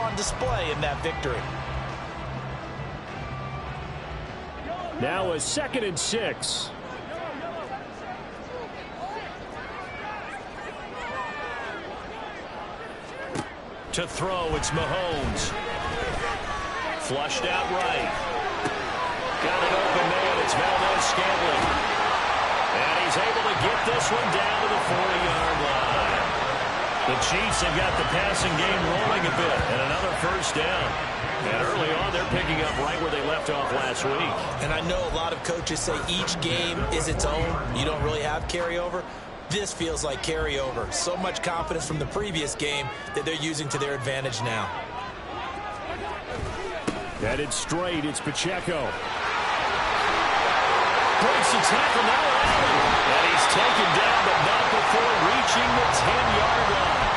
on display in that victory. Now a 2nd and 6. To throw, it's Mahomes. Flushed out right. Got an open man. It's Valdez-Scantling. And he's able to get this one down to the 40-yard line. The Chiefs have got the passing game rolling a bit. And another first down. And early on, they're picking up right where they left off last week. And I know a lot of coaches say each game is its own. You don't really have carryover. This feels like carryover. So much confidence from the previous game that they're using to their advantage now. Headed straight, it's Pacheco. Breaks the tackle, now Allen. And he's taken down, but not before reaching the 10-yard line.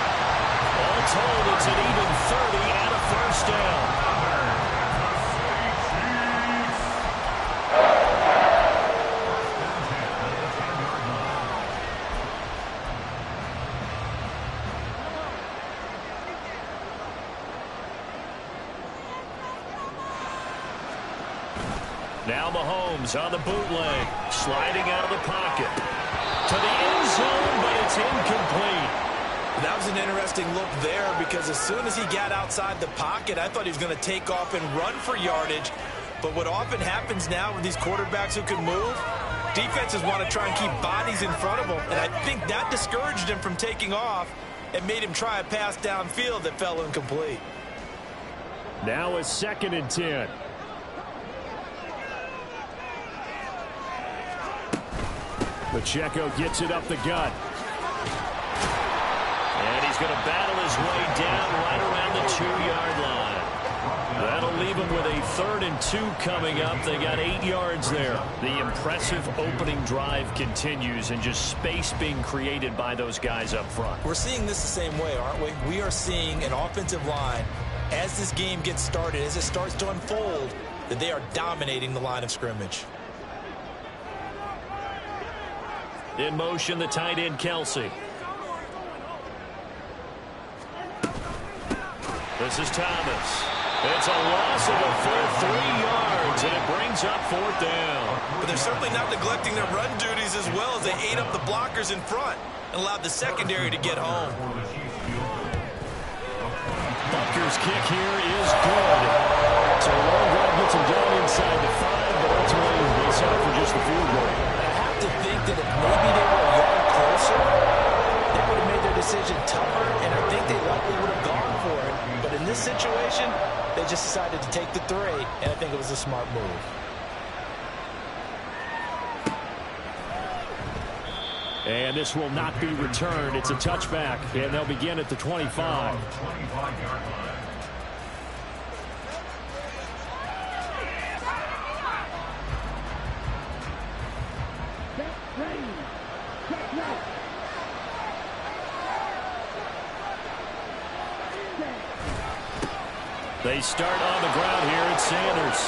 All told, it's an even 30 and a first down. Now Mahomes on the bootleg, sliding out of the pocket. To the end zone, but it's incomplete. That was an interesting look there because as soon as he got outside the pocket, I thought he was going to take off and run for yardage. But what often happens now with these quarterbacks who can move, defenses want to try and keep bodies in front of them. And I think that discouraged him from taking off and made him try a pass downfield that fell incomplete. Now a 2nd and 10. Pacheco gets it up the gut. And he's going to battle his way down right around the 2-yard line. That'll leave him with a 3rd and 2 coming up. They got 8 yards there. The impressive opening drive continues and just space being created by those guys up front. We're seeing this the same way, aren't we? We are seeing an offensive line, as this game gets started, as it starts to unfold, that they are dominating the line of scrimmage. In motion, the tight end, Kelsey. This is Thomas. It's a loss of a full 3 yards, and it brings up 4th down. But they're certainly not neglecting their run duties as well as they ate up the blockers in front and allowed the secondary to get home. Butker's kick here is good. So long run gets him down inside the 5, but ultimately they settle for just the field goal. To think that if maybe they were a yard closer, they would have made their decision tougher, and I think they likely would have gone for it. But in this situation, they just decided to take the 3, and I think it was a smart move. And this will not be returned. It's a touchback, and they'll begin at the 25. They start on the ground here at Sanders.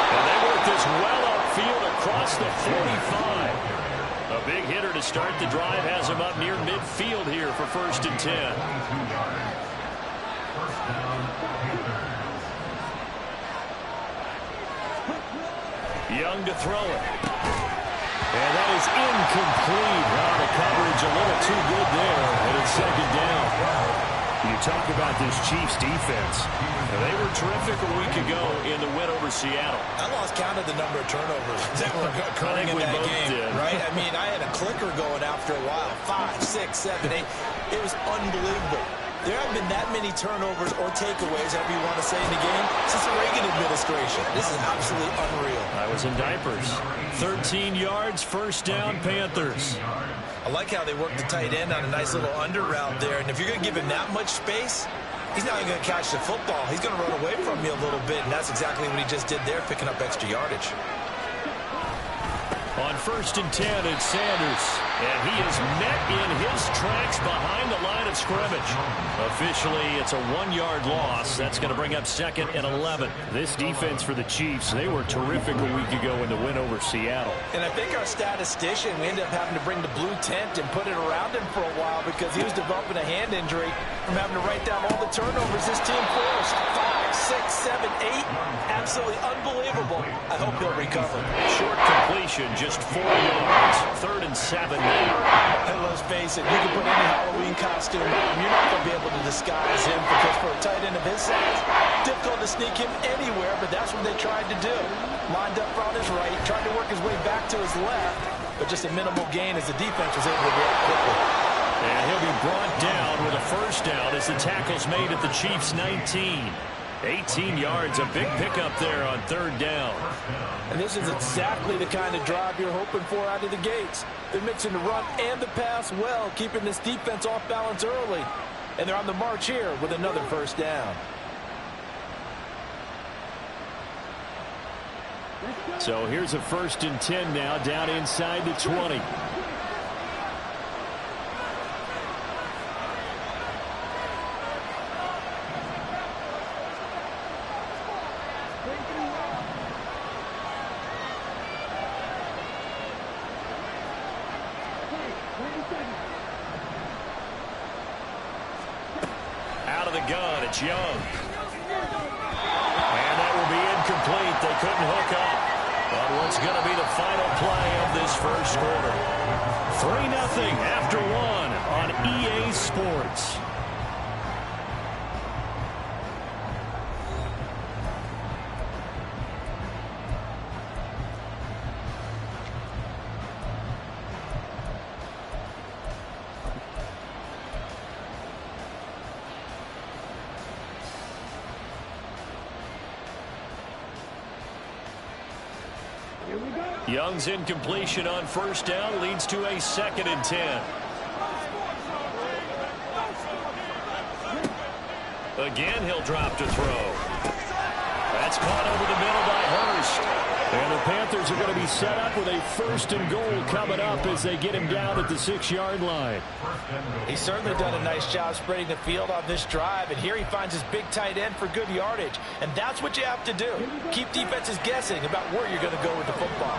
And they work this well upfield across the 45. A big hitter to start the drive has him up near midfield here for 1st and 10. Young to throw it. And that is incomplete. Well, the coverage a little too good there, and it's 2nd down. You talk about this Chiefs defense. They were terrific a week ago in the win over Seattle. I lost count of the number of turnovers that were occurring in that game, right? I mean, I had a clicker going after a while. 5, 6, 7, 8. It was unbelievable. There haven't been that many turnovers or takeaways, however you want to say, in the game since the Reagan administration. This is absolutely unreal. I was in diapers. 13 yards, 1st down, Panthers. I like how they work the tight end on a nice little under route there. And if you're going to give him that much space, he's not even going to catch the football. He's going to run away from you a little bit, and that's exactly what he just did there, picking up extra yardage. On 1st and 10, it's Sanders. And he is met in his tracks behind the line of scrimmage. Officially, it's a 1-yard loss. That's going to bring up 2nd and 11. This defense for the Chiefs, they were terrific a week ago in the win over Seattle. And I think our statistician, we ended up having to bring the blue tent and put it around him for a while because he was developing a hand injury. from having to write down all the turnovers this team forced. 5, 6, 7, 8. Absolutely unbelievable. I hope he'll recover. Short completion, just 4 yards. 3rd and 7 now. And let's face it, you can put any Halloween costume on. You're not going to be able to disguise him because for a tight end of his size, difficult to sneak him anywhere, but that's what they tried to do. Lined up on his right, tried to work his way back to his left, but just a minimal gain as the defense was able to react quickly. And he'll be brought down with a first down as the tackle's made at the Chiefs' 19. 18 yards, a big pickup there on 3rd down. And this is exactly the kind of drive you're hoping for out of the gates. They're mixing the run and the pass well, keeping this defense off balance early. And they're on the march here with another first down. So here's a 1st and 10 now, down inside the 20. Out of the gun, it's Young. And that will be incomplete. They couldn't hook up on what's going to be the final play of this first quarter. 3-0 after 1 on EA Sports. Young's incompletion on first down leads to a 2nd and 10. Again, he'll drop to throw. That's caught over the middle by Hurst. And the Panthers are going to be set up with a 1st and goal coming up as they get him down at the 6-yard line. He's certainly done a nice job spreading the field on this drive, and here he finds his big tight end for good yardage. And that's what you have to do. Keep defenses guessing about where you're going to go with the football.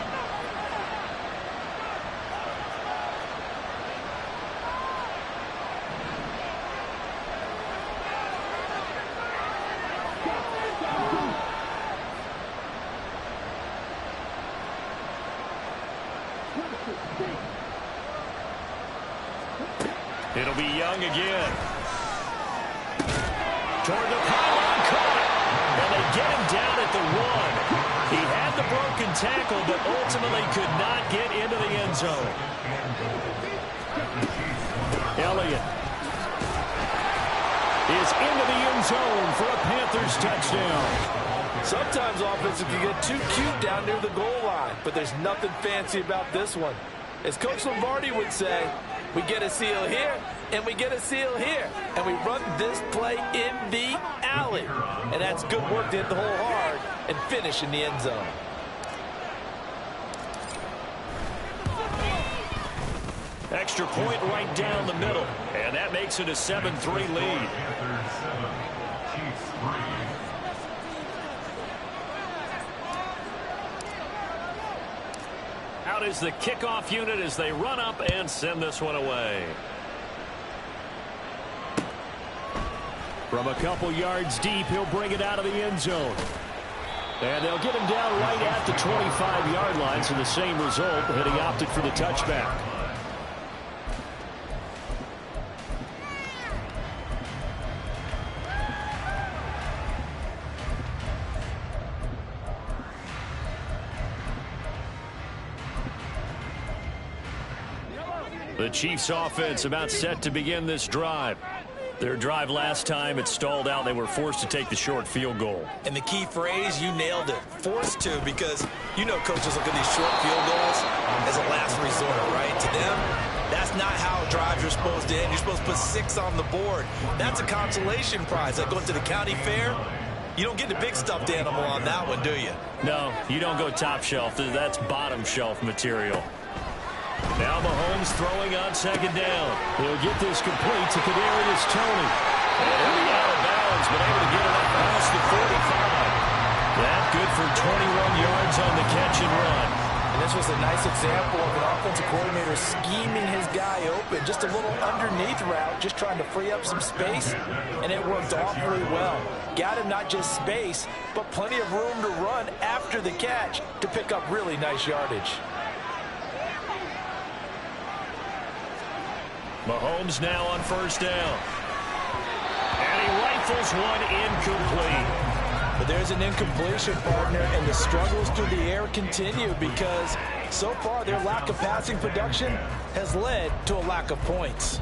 It'll be Young again. Toward the pylon, caught. And they get him down at the 1. He had the broken tackle, but ultimately could not get into the end zone. Elliott is into the end zone for a Panthers touchdown. Sometimes offenses can get too cute down near the goal line, but there's nothing fancy about this one. As Coach Lombardi would say, we get a seal here, and we get a seal here. And we run this play in the alley. And that's good work to hit the hole hard and finish in the end zone. Extra point right down the middle. And that makes it a 7-3 lead. Out is the kickoff unit as they run up and send this one away. From a couple yards deep, he'll bring it out of the end zone. And they'll get him down right at the 25-yard line, so the same result, but he opted for the touchback. The Chiefs offense about set to begin this drive. Their drive last time, it stalled out. They were forced to take the short field goal. And the key phrase, you nailed it. Forced to, because you know coaches look at these short field goals as a last resort, right? To them, that's not how drives are supposed to end. You're supposed to put 6 on the board. That's a consolation prize. Like going to the county fair, you don't get the big stuffed animal on that one, do you? No, you don't go top shelf. That's bottom shelf material. Now Mahomes throwing on second down. He'll get this complete to Kadarius Toney. And he'll be out of bounds, but able to get it up past the 45. That good for 21 yards on the catch and run. And This was a nice example of an offensive coordinator scheming his guy open. Just a little underneath route, just trying to free up some space, and it worked awfully well. Got him not just space, but plenty of room to run after the catch to pick up really nice yardage. Mahomes now on first down. And he rifles one incomplete. But there's an incompletion, partner, and the struggles through the air continue because so far their lack of passing production has led to a lack of points.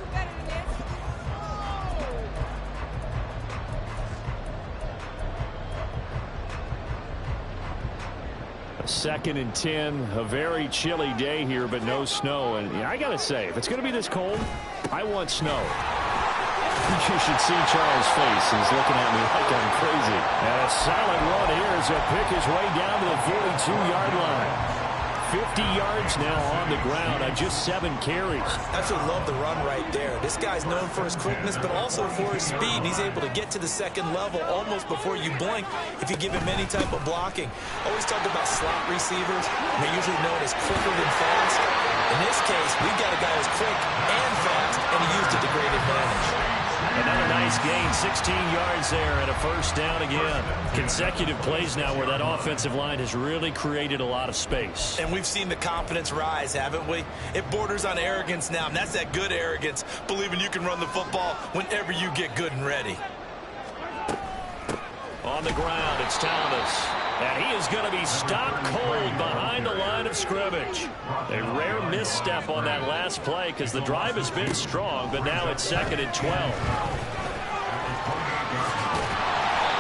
Second and 10, a very chilly day here, but no snow. And I got to say, if it's going to be this cold, I want snow. You should see Charles' face. He's looking at me like I'm crazy. And a solid run here as he'll pick his way down to the 42-yard line. 50 yards now on the ground on just 7 carries. Absolutely love the run right there. This guy's known for his quickness, but also for his speed. He's able to get to the second level almost before you blink if you give him any type of blocking. Always talk about slot receivers. They're usually known as quicker than fast. In this case, we've got a guy who's quick and fast, and he used it to great advantage. Another nice gain, 16 yards there and a first down again. Consecutive plays now where that offensive line has really created a lot of space. And we've seen the confidence rise, haven't we? It borders on arrogance now, and that's that good arrogance, believing you can run the football whenever you get good and ready. On the ground, it's Thomas. And he is going to be stopped cold behind the line of scrimmage. A rare misstep on that last play because the drive has been strong, but now it's 2nd and 12.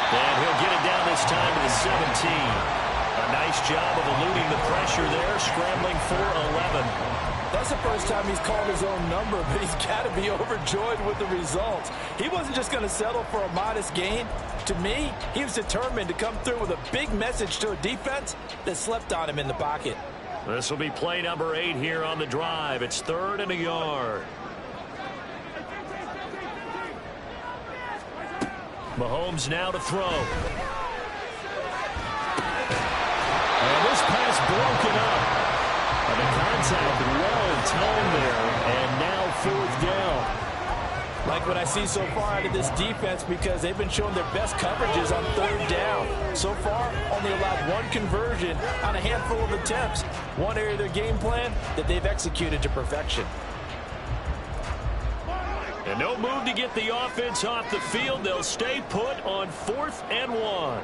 And he'll get it down this time to the 17. A nice job of eluding the pressure there, scrambling for 11. That's the first time he's called his own number, but he's got to be overjoyed with the results. He wasn't just going to settle for a modest gain. To me, he was determined to come through with a big message to a defense that slept on him in the pocket. This will be play number 8 here on the drive. It's 3rd and a yard. Mahomes now to throw. And this pass broken up. And the contact well timed there, and now 4th down. Like what I see so far out of this defense because they've been showing their best coverages on 3rd down. So far, only allowed 1 conversion on a handful of attempts. One area of their game plan that they've executed to perfection. And no move to get the offense off the field. They'll stay put on 4th and 1.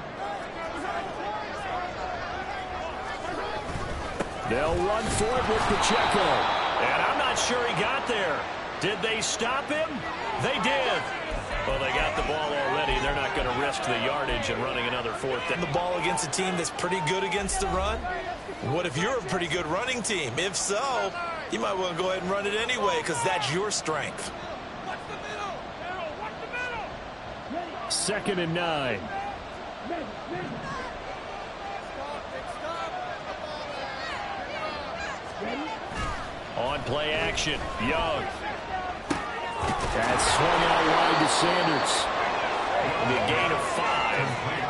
They'll run for it with Pacheco. And I'm not sure he got there. Did they stop him? They did. Well, they got the ball already. They're not going to risk the yardage and running another 4th down. The ball against a team that's pretty good against the run? What if you're a pretty good running team? If so, you might want to go ahead and run it anyway because that's your strength. 2nd and 9. On play action, Young. That's swung out wide to Sanders. It'll be a gain of 5,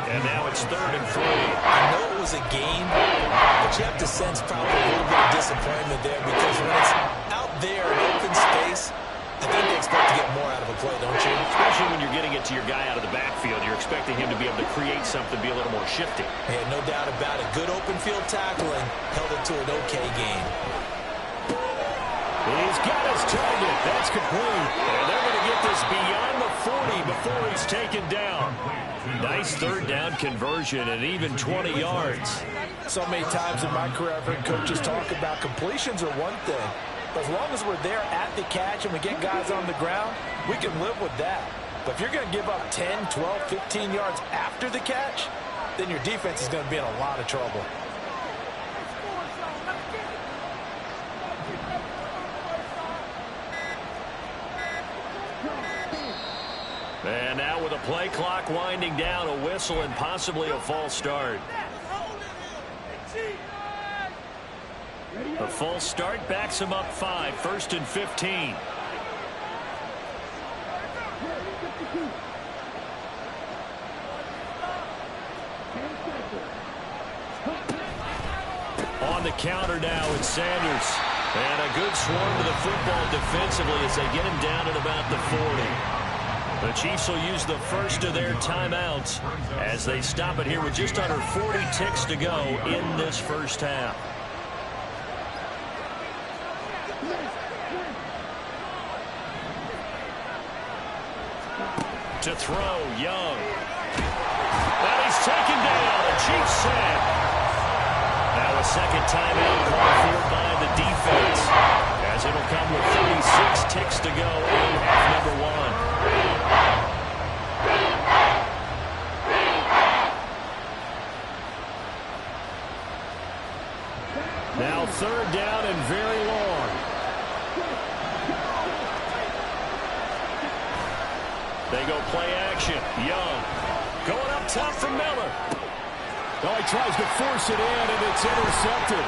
and now it's 3rd and 3. I know it was a gain, but you have to sense probably a little bit of disappointment there because when it's out there in open space, I think they expect to get more out of a play, don't you? Especially when you're getting it to your guy out of the backfield. You're expecting him to be able to create something, be a little more shifty. Yeah, no doubt about it. Good open field tackling held it to an okay game. He's got his target. That's complete. And they're going to get this beyond the 40 before he's taken down. Nice 3rd down conversion and even 20 yards. So many times in my career, I've heard coaches talk about completions are one thing. But as long as we're there at the catch and we get guys on the ground, we can live with that. But if you're going to give up 10, 12, 15 yards after the catch, then your defense is going to be in a lot of trouble. And now with a play clock winding down, a whistle and possibly a false start. A false start backs him up 5, 1st and 15. On the counter now with Sanders. And a good swarm to the football defensively as they get him down at about the 40. The Chiefs will use the first of their timeouts as they stop it here with just under 40 ticks to go in this first half. To throw, Young. And he's taken down. The Chiefs set. Now a second timeout called for by the defense, as it'll come with 36 ticks to go in half number one. Now third down and very long. They go play action. Young going up top for Miller. Oh, he tries to force it in, and it's intercepted.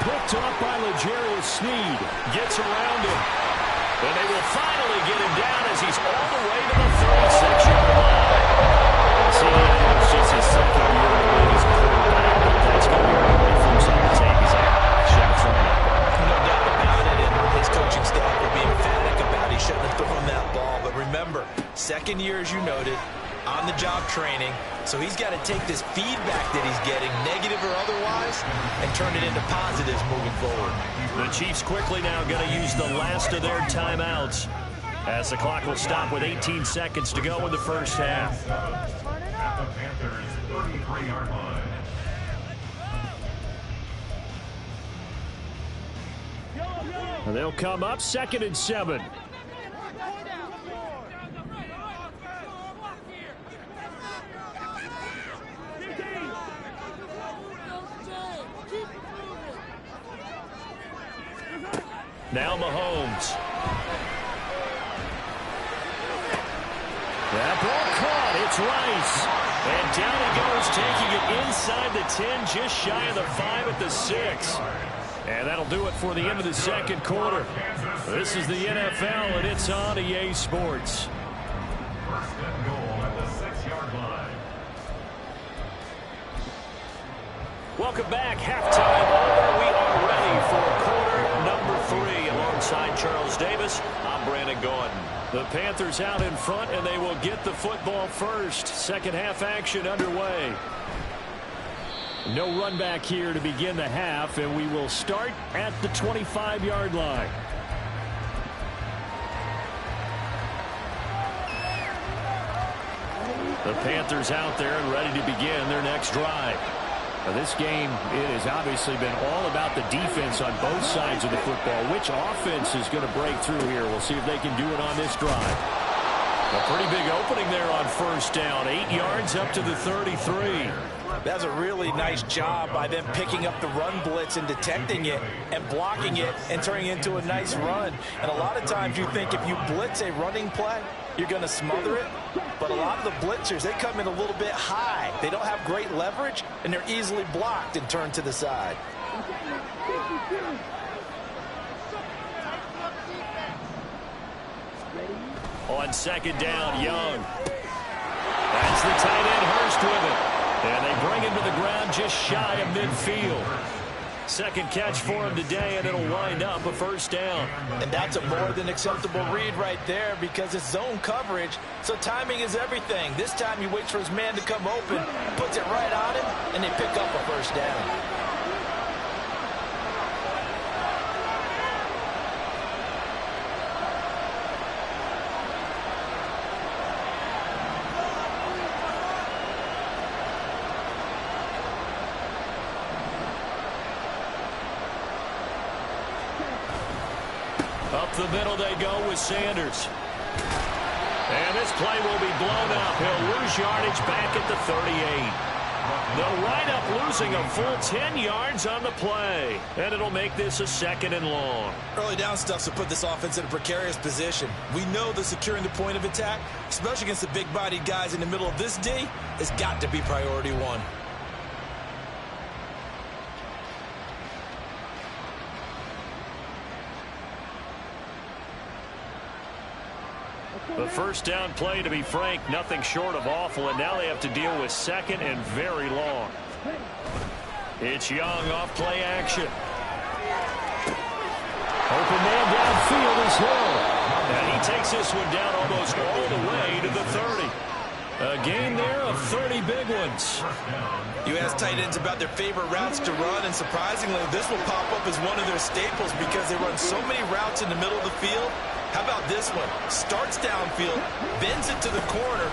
Picked up by L'Jarius Sneed. Gets around him. And they will finally get him down as he's all the way to the 36-yard line. See, it's just his second year in the league as a quarterback, but that's going to be when he flips on the tape. He's like, shot from him. No doubt about it, and his coaching staff will be emphatic about he shouldn't have thrown that ball. But remember, second year, as you noted, on-the-job training, so he's got to take this feedback that he's getting, negative or otherwise, and turn it into positives moving forward. The Chiefs quickly now going to use the last of their timeouts as the clock will stop with 18 seconds to go in the first half. At the Panthers' 33-yard line. And they'll come up 2nd and 7. Now Mahomes. That ball caught. It's Rice. And down he goes, taking it inside the 10, just shy of the 5 at the 6. And that'll do it for the end of the second quarter. This is the NFL, and it's on EA Sports. First and goal at the 6-yard line. Welcome back. Halftime over. We are ready for quarter number 3. Alongside Charles Davis, I'm Brandon Gordon. The Panthers out in front, and they will get the football first. Second half action underway. No run back here to begin the half, and we will start at the 25-yard line. The Panthers out there and ready to begin their next drive. Now this game, it has obviously been all about the defense on both sides of the football. Which offense is going to break through here? We'll see if they can do it on this drive. A pretty big opening there on first down. 8 yards up to the 33. That's a really nice job by them picking up the run blitz and detecting it and blocking it and turning it into a nice run. And a lot of times you think if you blitz a running play, you're going to smother it. But a lot of the blitzers, they come in a little bit high. They don't have great leverage, and they're easily blocked and turned to the side. On second down, Young. That's the tight end, Hurst with it. And they bring him to the ground just shy of midfield. Second catch for him today, and it'll wind up a first down. And that's a more than acceptable read right there because it's zone coverage, so timing is everything. This time he waits for his man to come open, puts it right on him, and they pick up a first down. Up the middle they go with Sanders. And this play will be blown up. He'll lose yardage back at the 38. They'll wind up losing a full 10 yards on the play. And it'll make this a 2nd and long. Early down stuff to put this offense in a precarious position. We know that securing the point of attack, especially against the big-bodied guys in the middle of this D, has got to be priority one. The first down play, to be frank, nothing short of awful, and now they have to deal with 2nd and very long. It's Young off play action. Open man downfield is Hill. And he takes this one down almost all the way to the 30. A gain there of 30 big ones. You ask tight ends about their favorite routes to run, and surprisingly, this will pop up as one of their staples because they run so many routes in the middle of the field. How about this one? Starts downfield, bends it to the corner.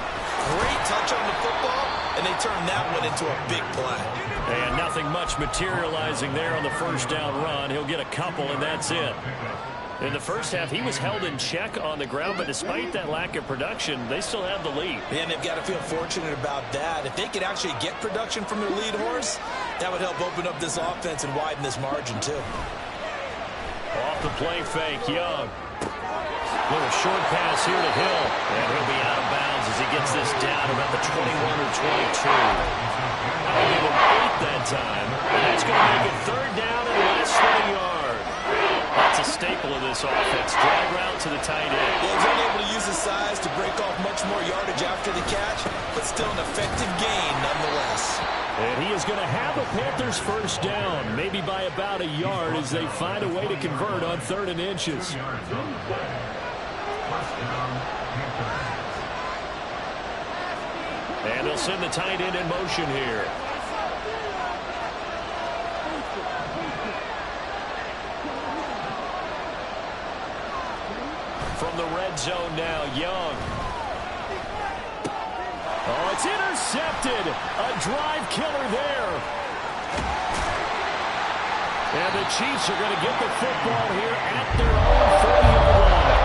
Great touch on the football, and they turn that one into a big play. And nothing much materializing there on the first down run. He'll get a couple, and that's it. In the first half, he was held in check on the ground, but despite that lack of production, they still have the lead. And they've got to feel fortunate about that. If they could actually get production from their lead horse, that would help open up this offense and widen this margin, too. Off the play fake, Young. Little short pass here to Hill, and he'll be out of bounds as he gets this down about the 21 or 22. I'll give him 8 that time, and that's going to make it third down and less than a yard. That's a staple of this offense. Drag route to the tight end. Yeah, he's unable to use his size to break off much more yardage after the catch, but still an effective gain nonetheless. And he is going to have the Panthers first down, maybe by about a yard as they find a way to convert on 3rd and inches. And they'll send the tight end in motion here. From the red zone now, Young. Oh, it's intercepted. A drive killer there. And the Chiefs are going to get the football here at their own 40-yard line.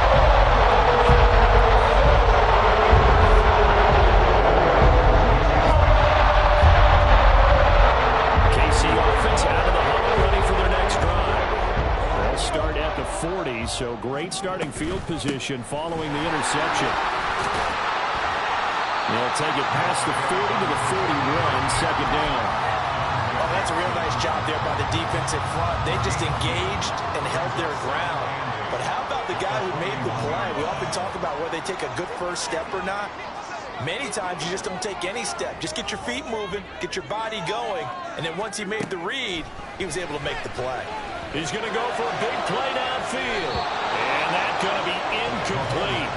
KC offense out of the huddle, ready for their next drive. They'll start at the 40, so great starting field position following the interception. They'll take it past the 40 to the 41, second down. Oh, that's a real nice job there by the defense in front. They just engaged and held their ground. But how about the guy who made the play? We often talk about whether they take a good first step or not. Many times you just don't take any step. Just get your feet moving, get your body going, and then once he made the read, he was able to make the play. He's going to go for a big play downfield. And that's going to be incomplete.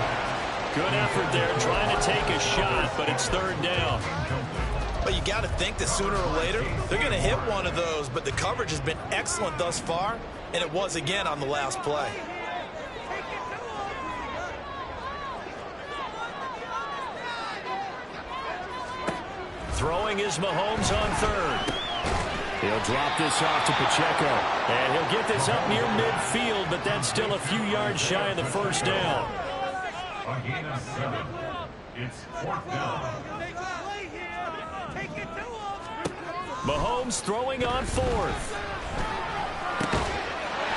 Good effort there, trying to take a shot, but it's third down. But you got to think that sooner or later, they're going to hit one of those, but the coverage has been excellent thus far, and it was again on the last play. Throwing is Mahomes on 3rd. He'll drop this off to Pacheco, and he'll get this up near midfield, but that's still a few yards shy of the first down. A gain of 7. It's 4th down. Mahomes throwing on 4th.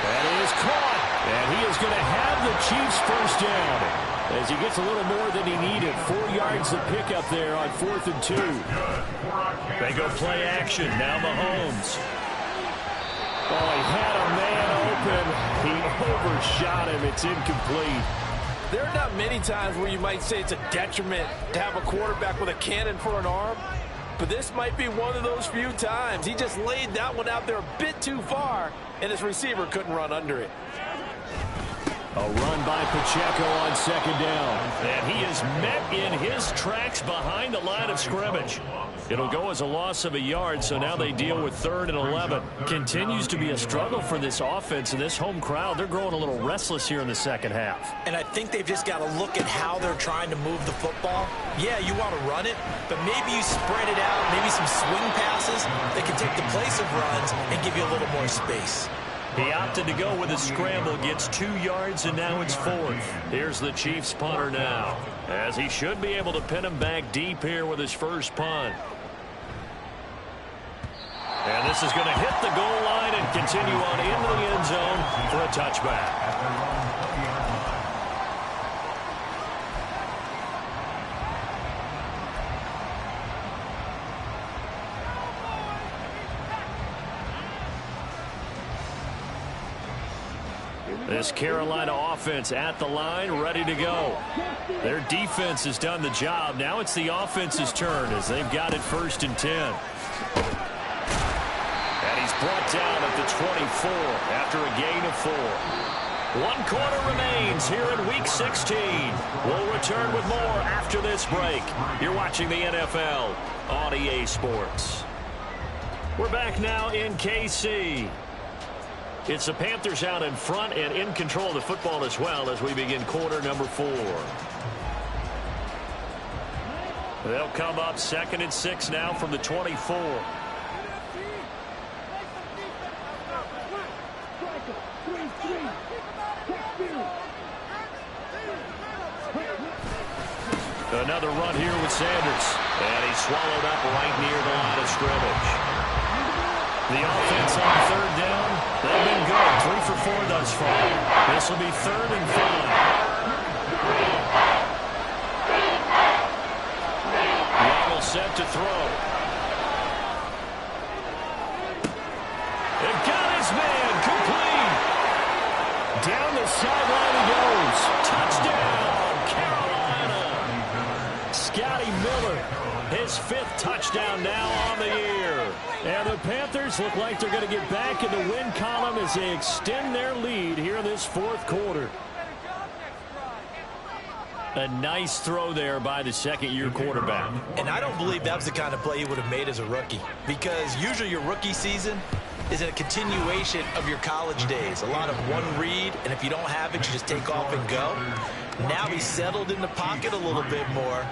That is caught, and he is going to have the Chiefs first down as he gets a little more than he needed. 4 yards to pick up there on 4th and 2. They go play action. Now Mahomes. Oh, he had a man open. He overshot him. It's incomplete. There are not many times where you might say it's a detriment to have a quarterback with a cannon for an arm, but this might be one of those few times. He just laid that one out there a bit too far, and his receiver couldn't run under it. A run by Pacheco on second down. And he is met in his tracks behind the line of scrimmage. It'll go as a loss of a yard, so now they deal with 3rd and 11. Continues to be a struggle for this offense and this home crowd. They're growing a little restless here in the second half. And I think they've just got to look at how they're trying to move the football. Yeah, you want to run it, but maybe you spread it out, maybe some swing passes that can take the place of runs and give you a little more space. He opted to go with a scramble, gets 2 yards, and now it's 4th. Here's the Chiefs punter now, as he should be able to pin him back deep here with his first punt. And this is going to hit the goal line and continue on into the end zone for a touchback. This Carolina offense at the line, ready to go. Their defense has done the job. Now it's the offense's turn as they've got it 1st and 10. brought down at the 24 after a gain of 4. 1 quarter remains here in Week 16. We'll return with more after this break. You're watching the NFL on EA Sports. We're back now in KC. It's the Panthers out in front and in control of the football as well as we begin quarter number 4. They'll come up 2nd and 6 now from the 24. Another run here with Sanders. And he's swallowed up right near the line of scrimmage. The offense on 3rd down, they've been good. 3 for 4 thus far. This will be 3rd and 5. Waddle set to throw. And got his man complete. Down the sideline he goes. Touchdown, Carolina. Scotty Miller, his 5th touchdown now on the year. And the Panthers look like they're going to get back in the win column as they extend their lead here in this 4th quarter. A nice throw there by the 2nd-year quarterback. And I don't believe that was the kind of play he would have made as a rookie, because usually your rookie season is a continuation of your college days. A lot of one read, and if you don't have it, you just take off and go. Now he's settled in the pocket a little bit more,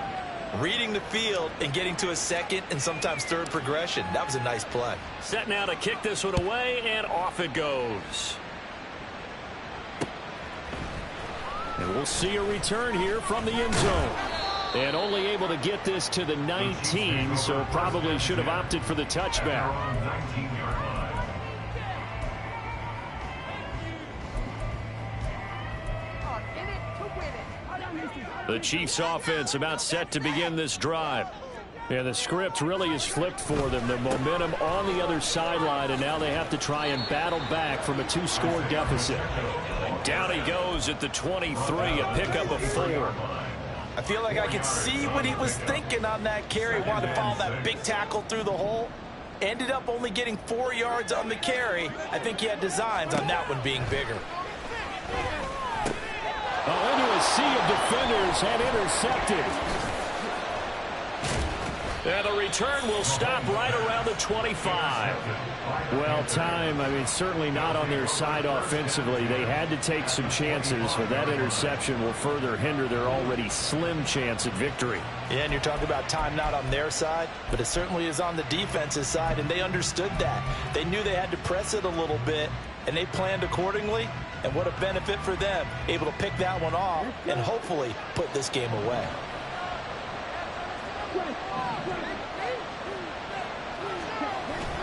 reading the field and getting to a 2nd and sometimes 3rd progression. That was a nice play. Set now to kick this one away, and off it goes. And we'll see a return here from the end zone. And only able to get this to the 19, so probably should have opted for the touchback. The Chiefs offense about set to begin this drive. Yeah, the script really is flipped for them. The momentum on the other sideline, and now they have to try and battle back from a 2-score deficit. Down he goes at the 23, a pickup of 4. I feel like I could see what he was thinking on that carry. Wanted to follow that big tackle through the hole. Ended up only getting 4 yards on the carry. I think he had designs on that one being bigger. Into a sea of defenders and intercepted. And the return will stop right around the 25. Well, time, certainly not on their side offensively. They had to take some chances, but that interception will further hinder their already slim chance at victory. Yeah, and you're talking about time not on their side, but it certainly is on the defense's side, and they understood that. They knew they had to press it a little bit, and they planned accordingly, and what a benefit for them, able to pick that one off and hopefully put this game away.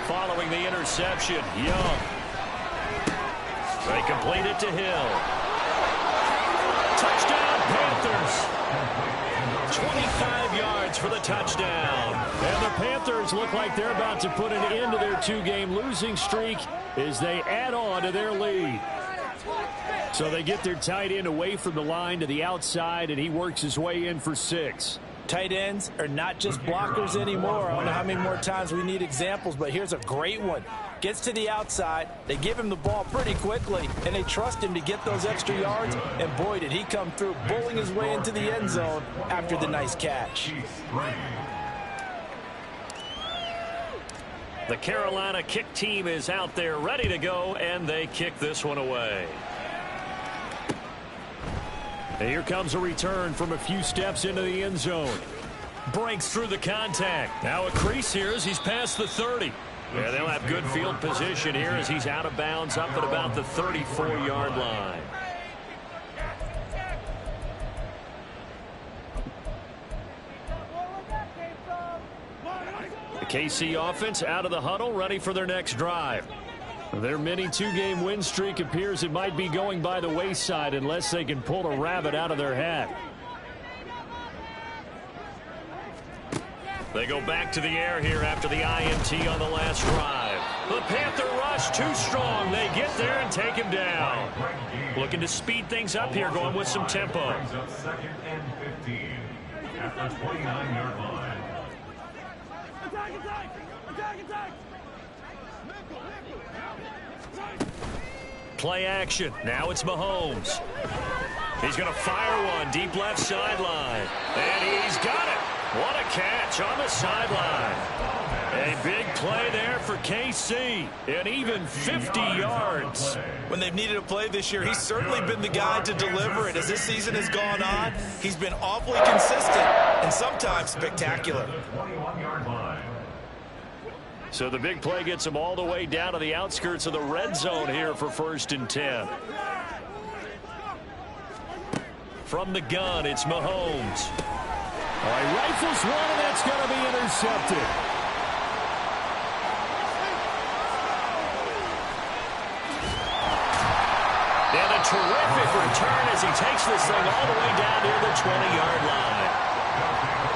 Following the interception, Young. They complete it to Hill. Touchdown, Panthers. 25 yards for the touchdown. And the Panthers look like they're about to put an end to their 2-game losing streak as they add on to their lead. So they get their tight end away from the line to the outside, and he works his way in for 6. Tight ends are not just blockers anymore. I don't know how many more times we need examples, but here's a great one. Gets to the outside, they give him the ball pretty quickly, and they trust him to get those extra yards, and boy, did he come through, bowling his way into the end zone after the nice catch. The Carolina kick team is out there ready to go, and they kick this one away. And here comes a return from a few steps into the end zone. Breaks through the contact. Now a crease here as he's past the 30. Yeah, they'll have good field position here as he's out of bounds up at about the 34-yard line. The KC offense out of the huddle, ready for their next drive. Their mini 2-game win streak appears it might be going by the wayside unless they can pull a rabbit out of their hat. They go back to the air here after the INT on the last drive. The Panther rush too strong. They get there and take him down. Looking to speed things up here, going with some tempo. 2nd and 15 at the 29-yard line. Attack, attack! Attack, attack! Play action. Now it's Mahomes. He's going to fire one deep left sideline. And he's got it. What a catch on the sideline. A big play there for KC. And even 50 yards. When they've needed a play this year, he's certainly been the guy to deliver it. As this season has gone on, he's been awfully consistent and sometimes spectacular. So the big play gets him all the way down to the outskirts of the red zone here for 1st and 10. From the gun, it's Mahomes. All right, rifles one, and that's going to be intercepted. And a terrific return as he takes this thing all the way down near the 20-yard line.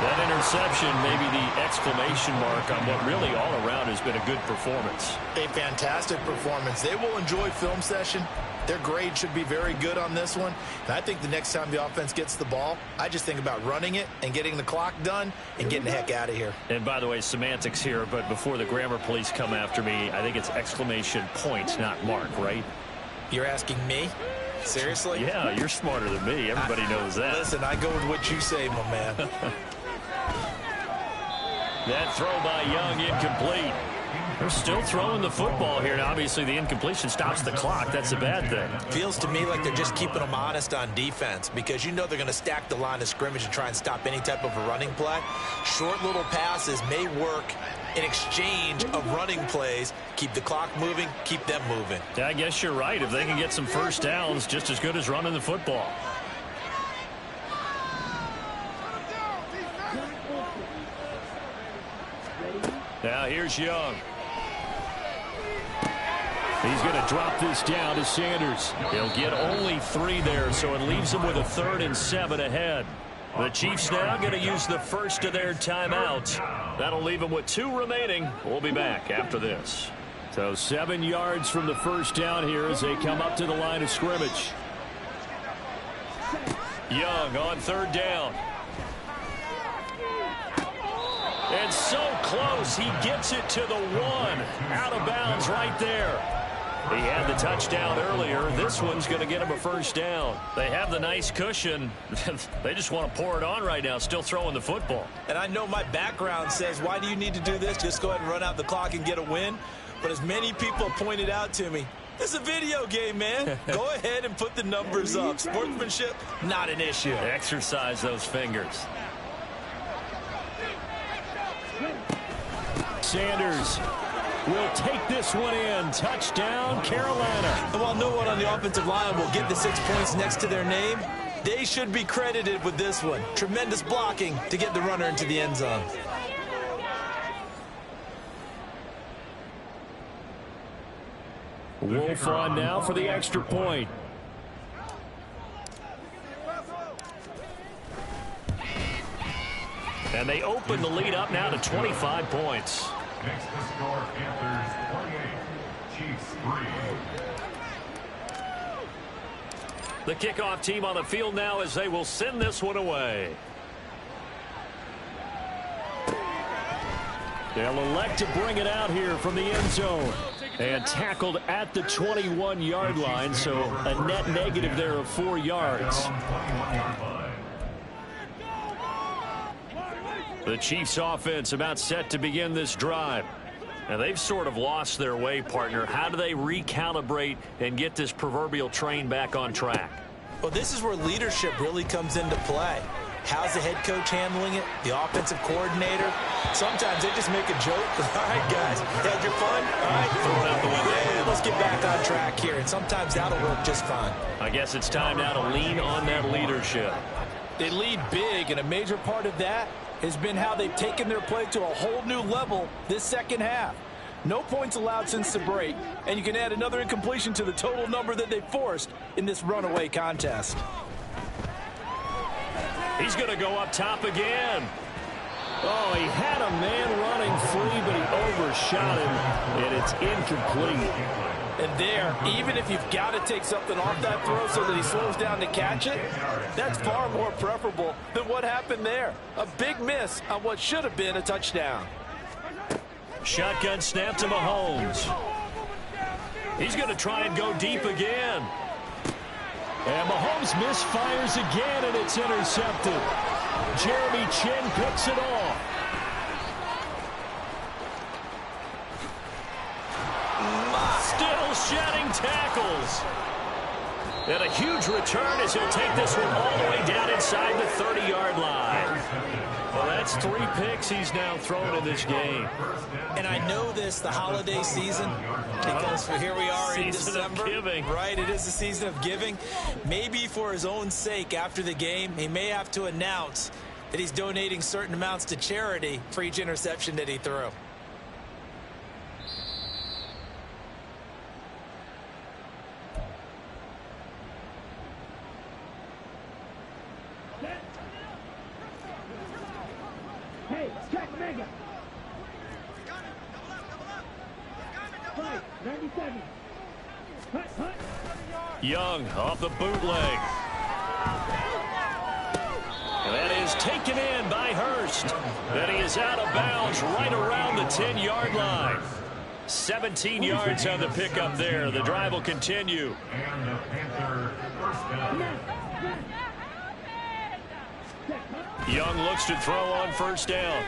That interception may be the exclamation mark on what really all around has been a good performance. A fantastic performance. They will enjoy film session. Their grade should be very good on this one. And I think the next time the offense gets the ball, I just think about running it and getting the clock done and getting the heck out of here. And by the way, semantics here, but before the grammar police come after me, I think it's exclamation point, not mark, right? You're asking me? Seriously? Yeah, you're smarter than me. Everybody knows that. Listen, I go with what you say, my man. That throw by Young incomplete. They're still throwing the football here. And obviously, the incompletion stops the clock. That's a bad thing. Feels to me like they're just keeping them honest on defense because you know they're going to stack the line of scrimmage and try and stop any type of a running play. Short little passes may work in exchange of running plays. Keep the clock moving, keep them moving. Yeah, I guess you're right. If they can get some first downs, just as good as running the football. Now here's Young. He's going to drop this down to Sanders. He'll get only 3 there, so it leaves him with a 3rd and 7 ahead. The Chiefs now going to use the first of their timeouts. That'll leave them with 2 remaining. We'll be back after this. So 7 yards from the first down here as they come up to the line of scrimmage. Young on 3rd down. And so close, he gets it to the 1. Out of bounds right there. He had the touchdown earlier. This one's going to get him a first down. They have the nice cushion. They just want to pour it on right now, still throwing the football. And I know my background says, why do you need to do this? Just go ahead and run out the clock and get a win. But as many people pointed out to me, it's a video game, man. Go ahead and put the numbers up. Sportsmanship, not an issue. Exercise those fingers. Sanders will take this one in. Touchdown, Carolina. And while no one on the offensive line will get the 6 points next to their name, they should be credited with this one. Tremendous blocking to get the runner into the end zone. Wolf on now for the extra point. And they open the lead up now to 25 points. Next to score, Panthers 28, Chiefs 3. The kickoff team on the field now as they will send this one away. They'll elect to bring it out here from the end zone. And tackled at the 21-yard line, so a net negative there of 4 yards. The Chiefs offense about set to begin this drive. And they've sort of lost their way, partner. How do they recalibrate and get this proverbial train back on track? Well, this is where leadership really comes into play. How's the head coach handling it? The offensive coordinator? Sometimes they just make a joke. All right, guys, you had your fun? All right, throw it out the window. Let's get back on track here. And sometimes that'll work just fine. I guess it's time now to lean on that leadership. They lead big, and a major part of that has been how they've taken their play to a whole new level this second half. No points allowed since the break, and you can add another incompletion to the total number that they forced in this runaway contest. He's going to go up top again. Oh, he had a man running free, but he overshot him, and it's incomplete. And there, even if you've got to take something off that throw so that he slows down to catch it, that's far more preferable than what happened there. A big miss on what should have been a touchdown. Shotgun snap to Mahomes. He's going to try and go deep again. And Mahomes misfires again, and it's intercepted. Jeremy Chin picks it off. Still shedding tackles. And a huge return as he'll take this one all the way down inside the 30-yard line. Well, that's 3 picks he's now thrown in this game. And I know this, the holiday season, because here we are in December. Right, it is the season of giving. Maybe for his own sake after the game, he may have to announce that he's donating certain amounts to charity for each interception that he threw. Young off the bootleg. And that is taken in by Hurst. And he is out of bounds right around the 10-yard line. 17 yards on the pickup there. The drive will continue. And the Panther first down. Young looks to throw on first down.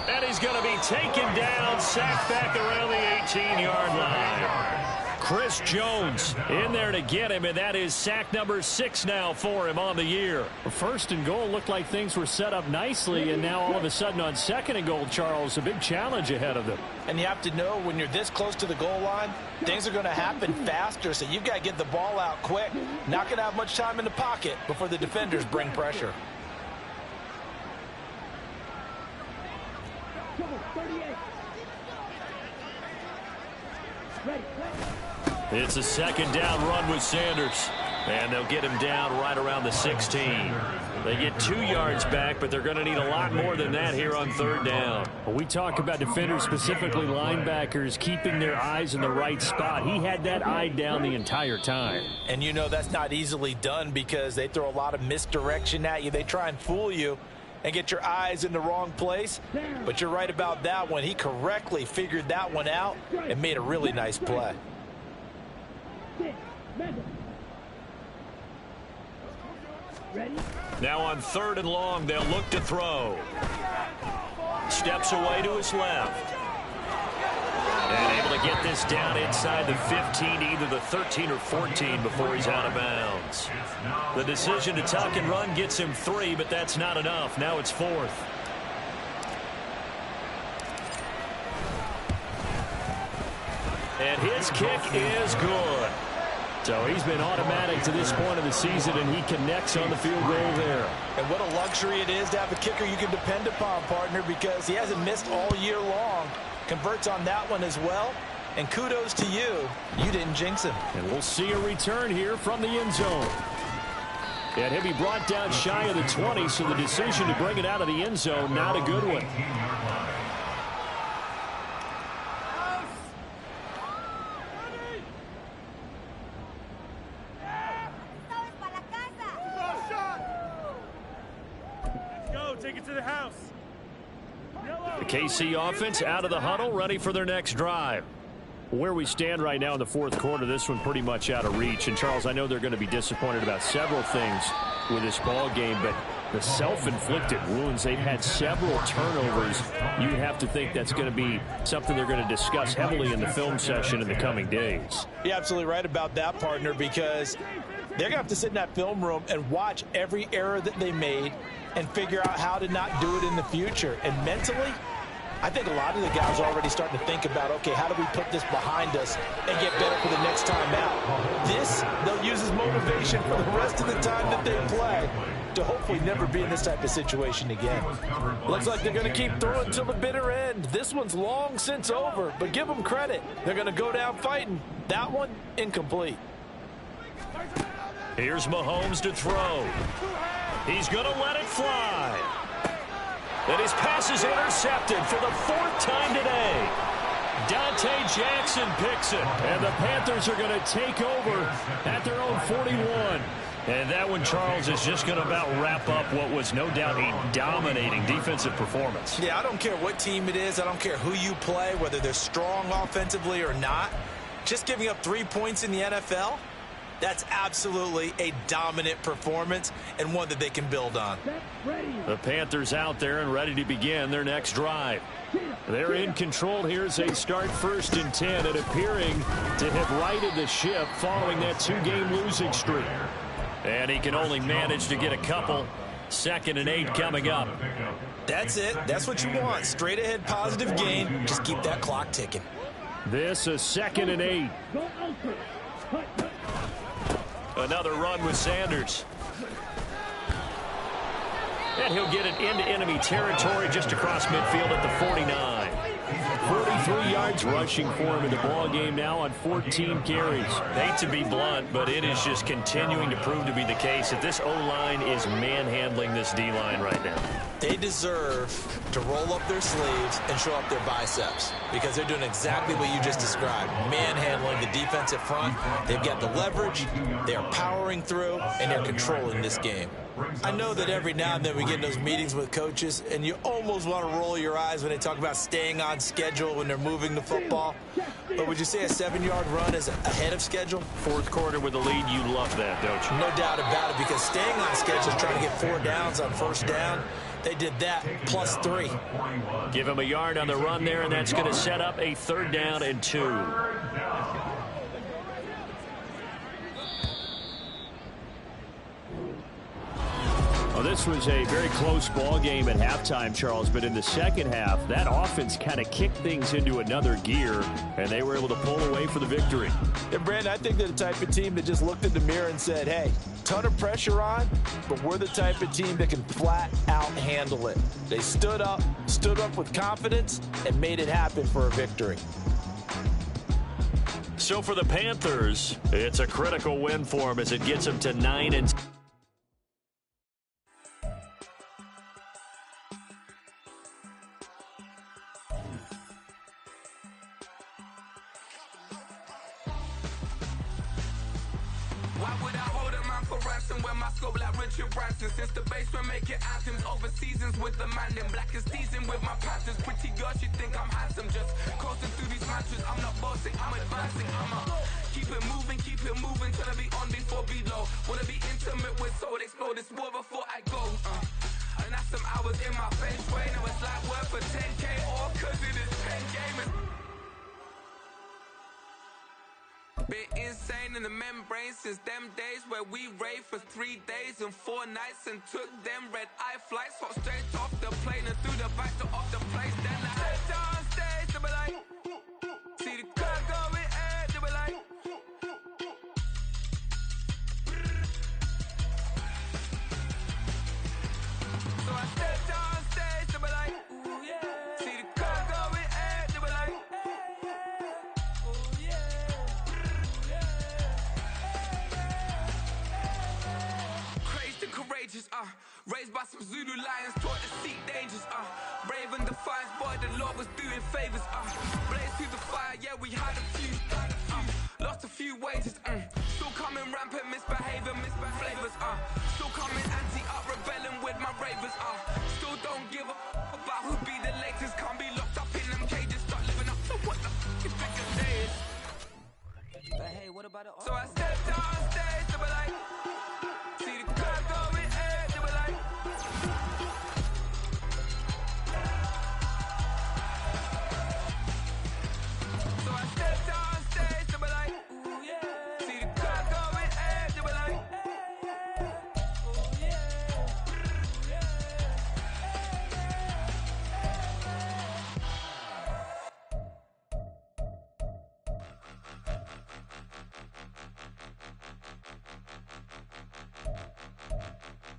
And he's going to be taken down, sacked back around the 18-yard line. Chris Jones in there to get him, and that is sack number 6 now for him on the year. First and goal looked like things were set up nicely, and now all of a sudden on second and goal, Charles, a big challenge ahead of them. And you have to know when you're this close to the goal line, things are going to happen faster, so you've got to get the ball out quick. Not going to have much time in the pocket before the defenders bring pressure. It's a second down run with Sanders. And they'll get him down right around the 16. They get 2 yards back, but they're going to need a lot more than that here on third down. Well, we talk about defenders, specifically linebackers, keeping their eyes in the right spot. He had that eye down the entire time. And you know that's not easily done because they throw a lot of misdirection at you. They try and fool you and get your eyes in the wrong place. But you're right about that one. He correctly figured that one out and made a really nice play. Now on third and long, they'll look to throw. Steps away to his left. And able to get this down inside the 15, either the 13 or 14 before he's out of bounds. The decision to tuck and run gets him 3, but that's not enough. Now it's 4th. And his kick is good. So he's been automatic to this point of the season, and he connects on the field goal there. And what a luxury it is to have a kicker you can depend upon, partner, because he hasn't missed all year long. Converts on that one as well. And kudos to you. You didn't jinx him. And we'll see a return here from the end zone. And he'll be brought down shy of the 20, so the decision to bring it out of the end zone, not a good one. The KC offense out of the huddle, ready for their next drive. Where we stand right now in the fourth quarter, this one pretty much out of reach. And, Charles, I know they're going to be disappointed about several things with this ball game, but the self-inflicted wounds, they've had several turnovers. You have to think that's going to be something they're going to discuss heavily in the film session in the coming days. You're absolutely right about that, partner, because they're going to have to sit in that film room and watch every error that they made and figure out how to not do it in the future. And mentally, I think a lot of the guys are already starting to think about, okay, how do we put this behind us and get better for the next time out? This, they'll use as motivation for the rest of the time that they play to hopefully never be in this type of situation again. Looks like they're going to keep throwing until the bitter end. This one's long since over, but give them credit. They're going to go down fighting. That one, incomplete. Here's Mahomes to throw. He's going to let it fly. And his pass is intercepted for the 4th time today. Dante Jackson picks it. And the Panthers are going to take over at their own 41. And that one, Charles, is just going to about wrap up what was no doubt a dominating defensive performance. Yeah, I don't care what team it is. I don't care who you play, whether they're strong offensively or not. Just giving up 3 points in the NFL? That's absolutely a dominant performance and one that they can build on. The Panthers out there and ready to begin their next drive. They're in control here as they start 1st and 10 and appearing to have righted the ship following that 2-game losing streak. And he can only manage to get a couple. 2nd and 8 coming up. That's it. That's what you want. Straight ahead positive gain. Just keep that clock ticking. This is 2nd and 8. Another run with Sanders. And he'll get it into enemy territory just across midfield at the 49. 43 yards rushing for him in the ball game now on 14 carries. Hate to be blunt, but it is just continuing to prove to be the case that this O-line is manhandling this D-line right now. They deserve to roll up their sleeves and show up their biceps because they're doing exactly what you just described. Manhandling the defensive front. They've got the leverage. They are powering through, and they're controlling this game. I know that every now and then we get in those meetings with coaches, and you almost want to roll your eyes when they talk about staying on schedule when they're moving the football. But would you say a 7-yard run is ahead of schedule? 4th quarter with the lead, you love that, don't you? No doubt about it, because staying on schedule is trying to get 4 downs on 1st down. They did that plus 3. Give him a yard on the run there, and that's going to set up a 3rd down and 2. Well, this was a very close ball game at halftime, Charles, but in the second half, that offense kind of kicked things into another gear, and they were able to pull away for the victory. And, Brandon, I think they're the type of team that just looked in the mirror and said, hey, ton of pressure on, but we're the type of team that can flat out handle it. They stood up with confidence, and made it happen for a victory. So for the Panthers, it's a critical win for them as it gets them to 9 and 10. Since the basement making anthems over seasons with the man in black is teasing with my patterns. Pretty girl, she think I'm handsome. Just coasting through these matches. I'm not bossing, I'm advancing. Keep it moving till I be on before below. Wanna be intimate with soul, explore this war before I go. And that's some hours in my bench way. Now it's like work for 10K all cause it is 10 gamers. Been insane in the membrane since them days where we raved for 3 days and 4 nights and took them red-eye flights. Hot straight off the plane and through the back door of the place. Then I head down stage to be like, see the crowd going air to be like. So I step down stage to be like, ooh yeah. See the crowd going air to be like. Raised by some Zulu lions, taught to seek dangers, brave and defiant, boy, the Lord was doing favors, blaze through the fire, yeah, we had a few, lost a few wages, still coming rampant, misbehaving, flavors, still coming anti-up, rebelling with my ravers, still don't give a about who be the latest, can't be locked up in them cages, start living up to what the f*** is bigger days. But hey, what about it? So I stepped on stage to be like, see the crowd going air, to be like. So I stepped on stage to be like, ooh yeah. See the crowd going air, to be like. Oh yeah.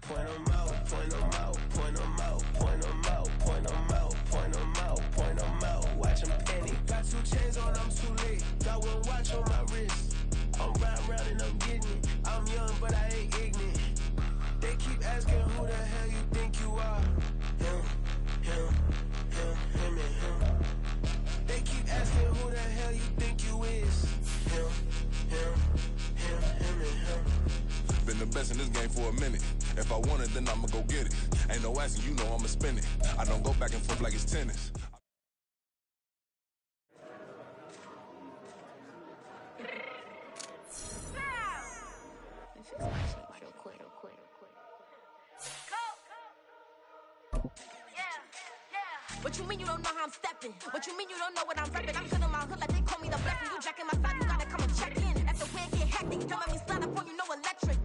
Point 'em out, point 'em out, point 'em out, point 'em out, point 'em out, point 'em out, point 'em out. Watch 'em panic. Got 2 chains on, I'm too late. Got 1 watch on my wrist. I'm riding round and I'm getting it. I'm young, but I ain't ignorant. They keep asking who the hell you think you are. Him, and him. They keep asking who the hell you think you is. Him, and him. Been the best in this game for a minute. If I want it, then I'ma go get it. Ain't no asking, you know I'ma spin it. I don't go back and forth like it's tennis. What you mean you don't know how I'm stepping? What you mean you don't know what I'm repping? I'm good in my hood like they call me the blessing. You jacking my side, you gotta come and check in. That's the way it get hectic. Don't let me slide up on you, no electric.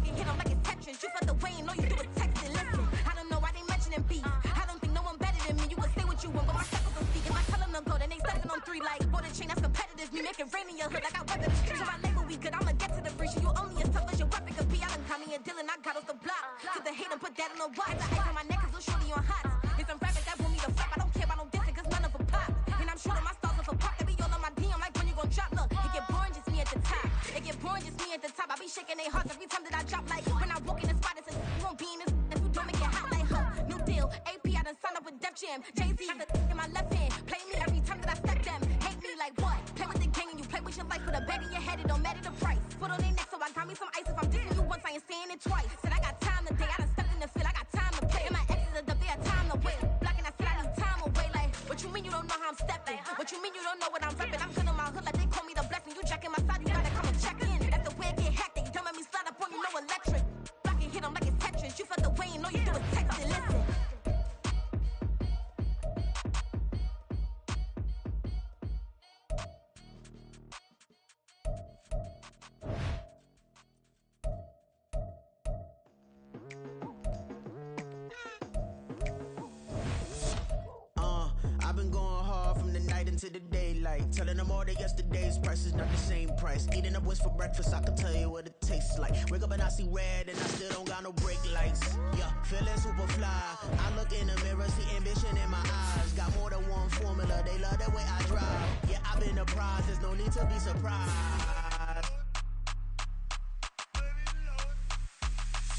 You hit 'em like it's Tetris. You felt the way and all you do is texting. Listen, I don't know why they mentioning beef. I don't think no one better than me. You would say what you want, but my steppers don't speak. If I tell them to go, then they stepping on 3 like bought a chain that's competitive. Me make it rain in your hood like I weather the streets. So my label we good, I'ma get to the breach. You only as tough as your weapon could be. I done caught me a deal and I got off the block. Took the hate and put that on the watch. The ice on my neck is little shorty on hot. It's some rappers that want me to flop. I don't care about no dissing cause none of them pop. And I'm shooting my stars off a pop. They be all on my DM like when you gon' drop. Look, it get boring just me at the top. It get boring just me at the top. I be shaking their hearts every time that I drop. Like when I walk in the spot, it's a you won't be in this. If you don't make it hot like huh. New deal, AP, I done signed up with Def Jam. Jay-Z got the in my left hand. Play me every time that I step them. Hate me like what? Play with the gang and you play with your life. Put a bag in your head, it don't matter the price. Put on their neck, so I got me some ice. If I'm dissing you once, I ain't saying it twice. Said I got time today, I done stepped in the field, I got time to play. And my exes are up, they had time to wait. Blocking, I said I need time away. Like, what you mean you don't know how I'm stepping? What you mean you don't know what I'm repping? I'm good in my hood like they call me the blessing. You jacking my side, you gotta come and check in. That's the way it get hectic. Don't let me slide up on you, no electric. Blocking, hit 'em like it's Tetris. You felt the way and all you do is text it. Listen. I've been going hard from the night into the daylight. Telling them all that yesterday's price is not the same price. Eating up wings for breakfast, I can tell you what it tastes like. Wake up and I see red and I still don't got no brake lights. Yeah, feeling super fly. I look in the mirror, see ambition in my eyes. Got more than one formula, they love the way I drive. Yeah, I've been the prize, there's no need to be surprised.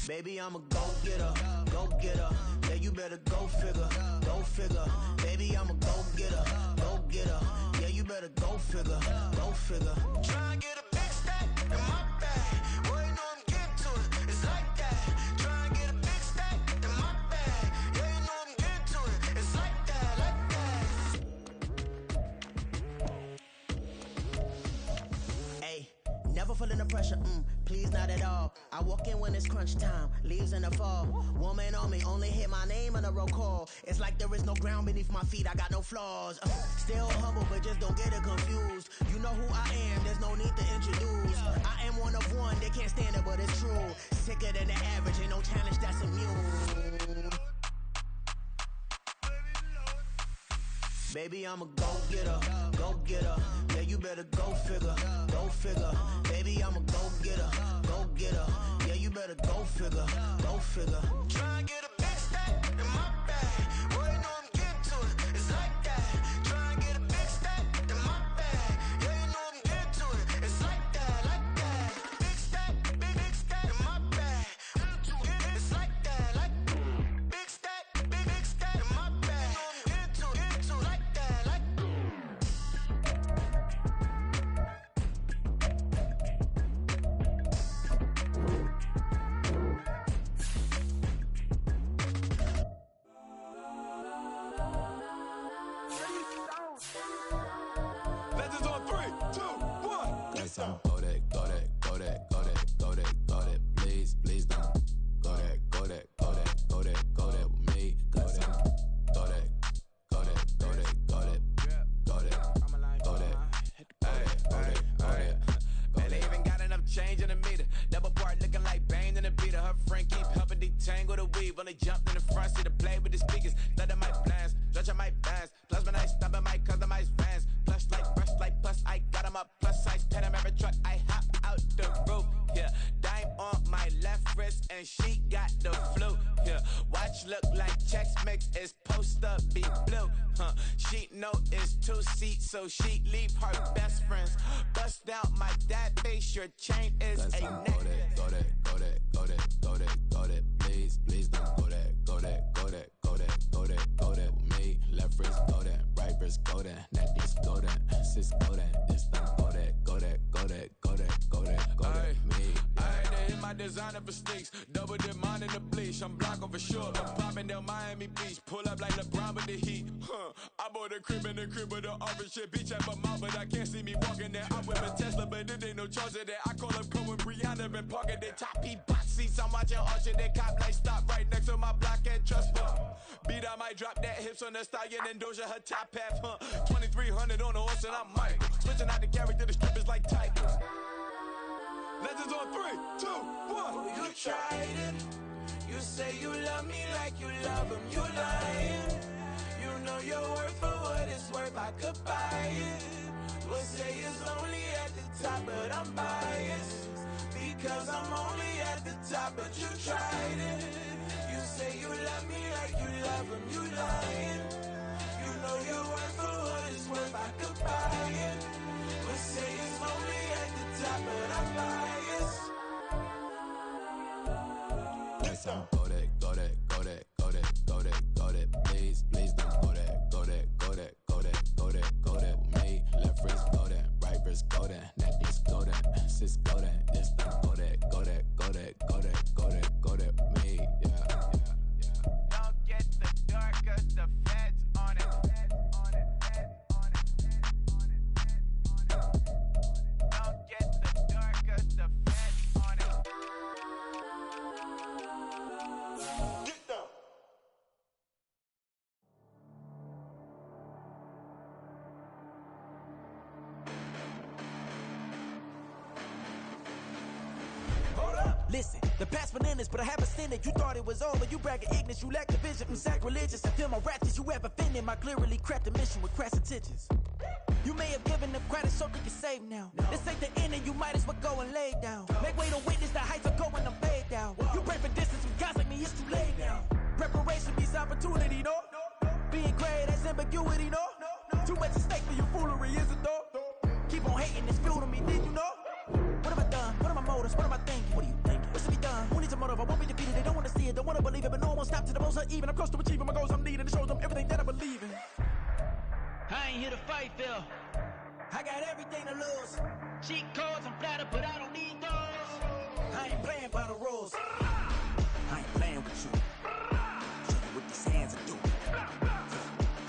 Baby, I'm a go-getter, go-getter. Yeah, you better go figure, go figure. Baby, I'm a go-getter, go-getter. Yeah, you better go figure, go figure. Try and get a big stack in my bag. Boy, you know I'm getting to it, it's like that. Try and get a big stack in my bag. Yeah, you know I'm getting to it, it's like that, like that. Hey, never feeling the pressure, please not at all. I walk in when it's crunch time, leaves in the fall. Woman on me, only hit my name on a roll call. It's like there is no ground beneath my feet, I got no flaws. Still humble, but just don't get it confused. You know who I am, there's no need to introduce. I am one of one, they can't stand it, but it's true. Sicker than the average, ain't no challenge that's immune. Baby, I'm a go-getter, go-getter. Yeah, you better go figure, go figure. Baby, I'm a go-getter, go-getter. Yeah, you better go figure, go figure. Try and get a big stack in my bag. Boy, you know I'm getting to it, it's like that. Try and get a big stack in my bag. Yeah, you know I'm getting to it, it's like that, like that. Big stack, big stack in my bag. It's like that, like big stack, big stack in my bag. You know I'm getting to it, like that, like. Legends on 3, 2, 1. Yes, I'm go that, go that, go that, go that, go that, go that. Please, please don't go that, go that, go that, go that, go that with me. Go that, go that, go that, go that, go that, go that, go that. Man, they even got enough change in the meter. Double part looking like Bane in the beater. Her friend keep helping detangle the weave. When they jumped in the front seat to play with the speakers. Let my plans, stretch on my bands. Plus when I stop in my customized vans. Plush like brush like plus I got them up plus size. Pet them every truck I hop out the roof. Yeah, dime on my left wrist and she got the flu. Yeah, watch look like checks mix is post up be blue. She know it's 2 seats so she leave her best friends. Bust out my dad face, your chain is a necklace. Go that, go that, go that, go that, go that. Please, please don't go that, go that, go that, go that, go that, go that with me. Left wrist go that, right wrist go that, necklace go that, sis go that, this don't go that, go that, go that, go that, go that, go that with me. I had to hit my designer for sneaks, double dip mine in the bleach. I'm blocking for sure. I'm popping down Miami Beach, pull up like LeBron with the heat. I bought a crib in the crib with the orange shit. Beach at my mouth, but I can't see me walking there. I whip a Tesla, but it ain't no charge of that. I call up Cole and Brianna been parking their top P box seats. I'm watching Archer, they cop like stop right next to my block and trust me. Beat, I might drop that hips on the stallion and Doja her top half, 2300 on the horse and I'm Michael. Switching out the character, the strippers like Tigers. Legends on 3, 2, 1. You tried it. You say you love me like you love him. You lying. You know your worth for what it's worth. I could buy it. We'll say it's only at the top, but I'm biased. Because I'm only at the top, but you tried it. You say you love me like you love him. You lying. You know your worth for what it's worth. I could buy it. We'll say it's only at the top, but I'm biased. Go that, go that, go that, go that, go that, go that. Please, please don't go that, go that, go that, go that, go that, go that with me. Left wrist go that, right wrist go that, necklace go that, sis go that, this thing go that, go that, go that, go that, go that, go that with me. Yeah. Don't get the dark, cause the feds on it. Don't get the dark, cause the feds on it. Get down. Hold up, listen, the past bananas, but I haven't seen it. You thought it was over, you bragging ignorance, you lack the vision from sacrilegious. I feel my ratchets, you have offended my clearly crafted mission with crass intentions. You may have given them credit so they can save now. This ain't the end and you might as well go and lay down. Make way to witness the heights are going to fade down. You pray for distance from guys like me, it's too late now. Preparation means opportunity, no? Being great has ambiguity, no? Too much at stake for your foolery, is it though? Keep on hating, it's fuel to me, did you know? What have I done? What are my motives? What am I thinking? What are you thinking? What's to be done? Who needs a motive? I won't be defeated. They don't want to see it, don't want to believe it, but no one won't stop to the most even. I'm close to achieving my goals I'm needing. It shows them everything that I believe in. I ain't here to fight, Phil. I got everything to lose. Cheat codes, I'm flattered, but I don't need those. I ain't playing by the rules. I ain't playing with you. Show you what these hands are doing.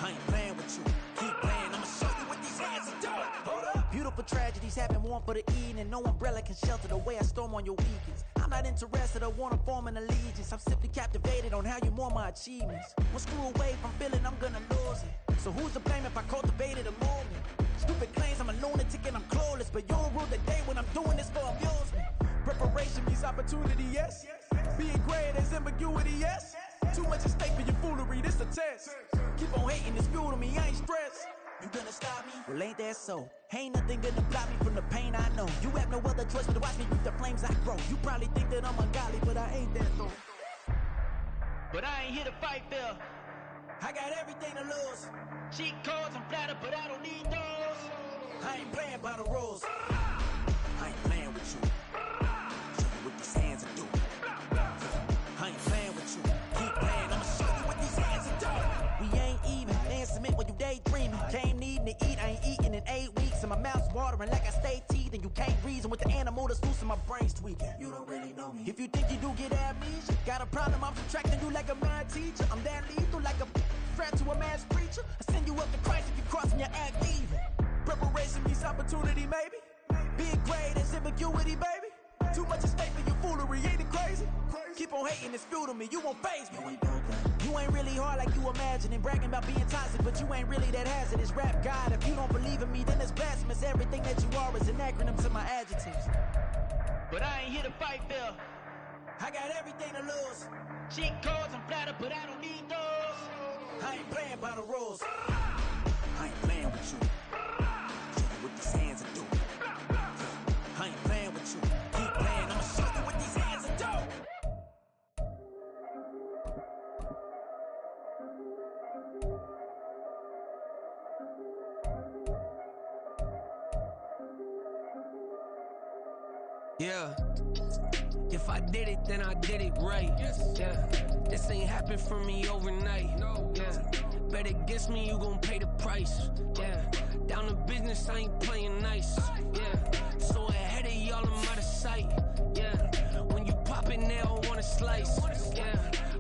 I ain't playing with you. Keep playing, I'ma show you what these hands are doing. Hold up. Beautiful tragedies happen one for the evening. No umbrella can shelter the way I storm on your weekends. I'm not interested or wanna form an allegiance. I'm simply captivated on how you mourn my achievements. One screw away from feeling I'm gonna lose it. So who's to blame if I cultivated a movement? Stupid claims I'm a lunatic and I'm clueless, but you'll rule the day when I'm doing this for amusement. Preparation means opportunity, yes. Being great is ambiguity, yes. Too much at stake for your foolery, this a test. Keep on hating, it's fuel to me, I ain't stressed. You gonna stop me? Well, ain't that so? Ain't nothing gonna block me from the pain I know. You have no other choice but to watch me with the flames I grow. You probably think that I'm ungodly, but I ain't that though. But I ain't here to fight, Phil. I got everything to lose. Cheat codes, I'm flattered, but I don't need those. I ain't playing by the rules. I ain't playing with you. Show you what these hands are doing. I ain't playing with you. Keep playing, I'ma show you what these hands are doing. We ain't even. Man, submit when you daydreaming. Came needing to eat, I ain't eating in 8 weeks. And my mouth's watering like I stay teeth. And you can't reason with the animal that's loose and my brain's tweaking. You don't really know me. If you think you do get amnesia, got a problem, I'm subtracting you like a mad teacher. I'm that lethal like a threat to a mass preacher. I send you up to Christ if you crossing your act evil. Preparation means opportunity, maybe. Being great is ambiguity, baby. Too much at stake for your foolery, ain't it crazy? Keep on hating, it's fuel to me, you won't faze me. You ain't really hard like you imagining. Bragging about being toxic, but you ain't really that hazardous. Rap God, if you don't believe in me, then it's blasphemous. Everything that you are is an acronym to my adjectives. But I ain't here to fight, Phil. I got everything to lose. Cheat codes, I'm flattered, but I don't need those. I ain't playing by the rules. I ain't playing with you. Show you what these hands are doing. I ain't playing with you. Keep playing, I'ma show you what these hands are doing. Yeah. If I did it, then I did it right. Yeah. This ain't happened for me overnight. Yeah. Bet against me, you gon' pay the price. Yeah. Down to business, I ain't playing nice. Yeah. So ahead of y'all, I'm out of sight. Yeah. When you pop it, they all wanna slice. Yeah.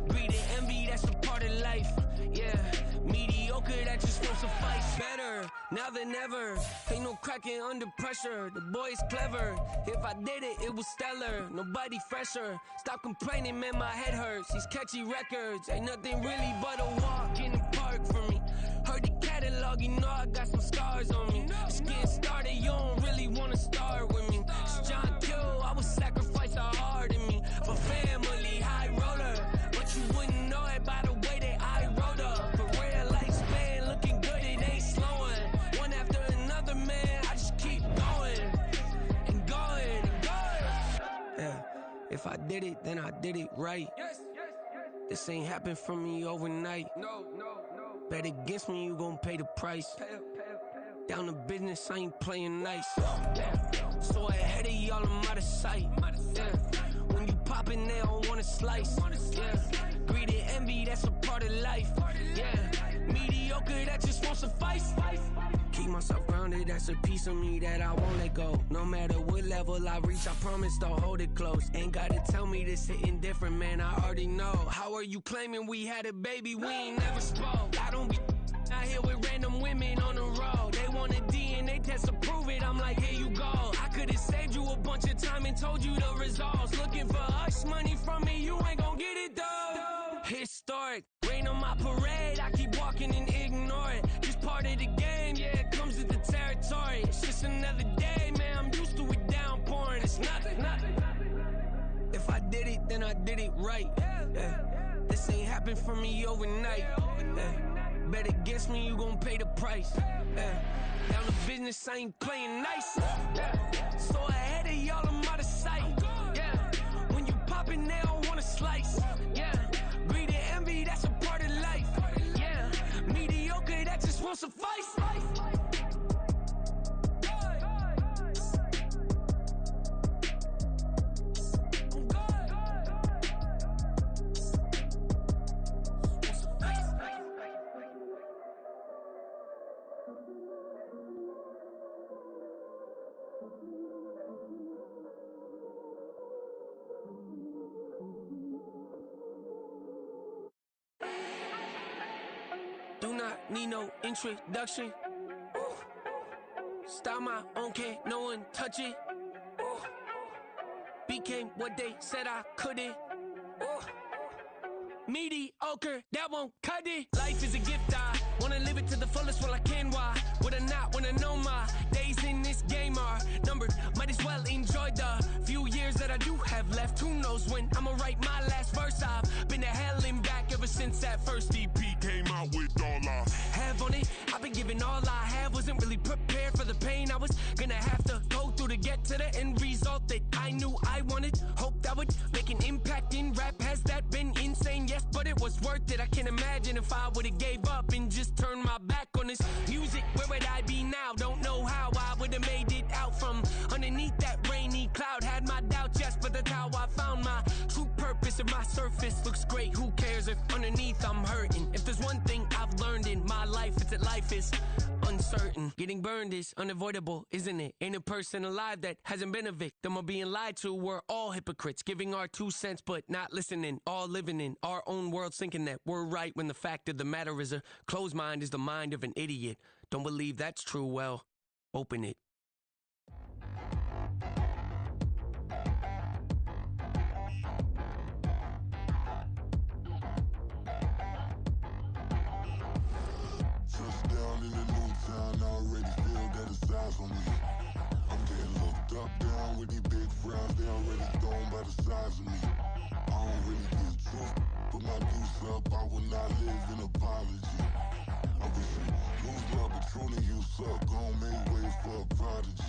Greed and envy, that's a part of life. Yeah. Mediocre, that just won't suffice. Better now than ever. Ain't no cracking under pressure. The boy's clever. If I did it, it was stellar. Nobody fresher. Stop complaining, man, my head hurts. These catchy records ain't nothing really but a walk in the park for me. Heard the catalog, you know I got some scars on me. Just getting started, you don't really wanna start with me. It's John Q, I would sacrifice a heart in me for family, high roller. But you wouldn't know it by the way that I wrote up. For real lifespan, looking good, it ain't slowing. One after another, man, I just keep going and going and going. Yeah, if I did it, then I did it right. This ain't happened for me overnight. No. Bet against me, you gon' pay the price. Down to business, I ain't playing nice. Yeah. So ahead of y'all, I'm out of sight. Yeah. When you poppin', they don't wanna slice. Yeah. Greed and envy, that's a part of life. Yeah. Mediocre, that just won't suffice. Keep myself grounded, that's a piece of me that I won't let go. No matter what level I reach, I promise to hold it close. Ain't gotta tell me this hitting different, man, I already know. How are you claiming we had a baby, we ain't never spoke? I don't be out here with random women on the road. They want a DNA test to prove it, I'm like, here you go. I could've saved you a bunch of time and told you the results. Looking for hush money from me, you ain't gon' get it though. Historic, rain on my parade, I keep walking and ignore it. Just part of the game, yeah, it comes with the territory. It's just another day, man, I'm used to it downpouring. It's nothing. If I did it, then I did it right. Yeah. This ain't happened for me overnight. Yeah. Bet against me, you gon' pay the price. Yeah. Down to business, I ain't playing nice. Yeah. So ahead of y'all, I'm out of sight. Yeah. When you poppin', they don't wanna slice. Yeah. Greed and envy, that's a part of life. Yeah. Mediocre, that just won't suffice. Do not need no introduction. Style my own, can't no one touch it. Became what they said I couldn't. Mediocre, that won't cut it. Life is a gift, I wanna live it to the fullest while I can. Why would I not wanna know my days in this game are numbered? Might as well enjoy the few years that I do have left. Who knows when I'ma write my last verse? I've been to hell and back ever since that first EP came out with all I have on it. I've been giving all I have, wasn't really prepared for the pain I was gonna have to go through to get to the end result that I knew I wanted. Hope that would make an impact in rap. Has that been insane? Yes, but it was worth it. I can't imagine if I would've gave up and just turned my back on this music. Where would I be now? Don't know how I would've made it out from underneath that rainy cloud. Had my doubts, yes, but that's how I found my true purpose. If my surface looks great, who cares if underneath I'm hurting? If there's one thing I've learned in my life, it's that life is uncertain. Getting burned is unavoidable, isn't it? Ain't a person alive that hasn't been a victim of being lied to. We're all hypocrites, giving our 2 cents but not listening. All living in our own world, thinking that we're right when the fact of the matter is a closed mind is the mind of an idiot. Don't believe that's true? Well, open it. Touchdown in the new town, I already feel that it's eyes on me. I'm getting looked up, down with these big frowns, they already thrown by the size of me. I don't really give truth, put my deuce up, I will not live in apology. I wish you lose love, but truly you suck, gon' make way for a prodigy.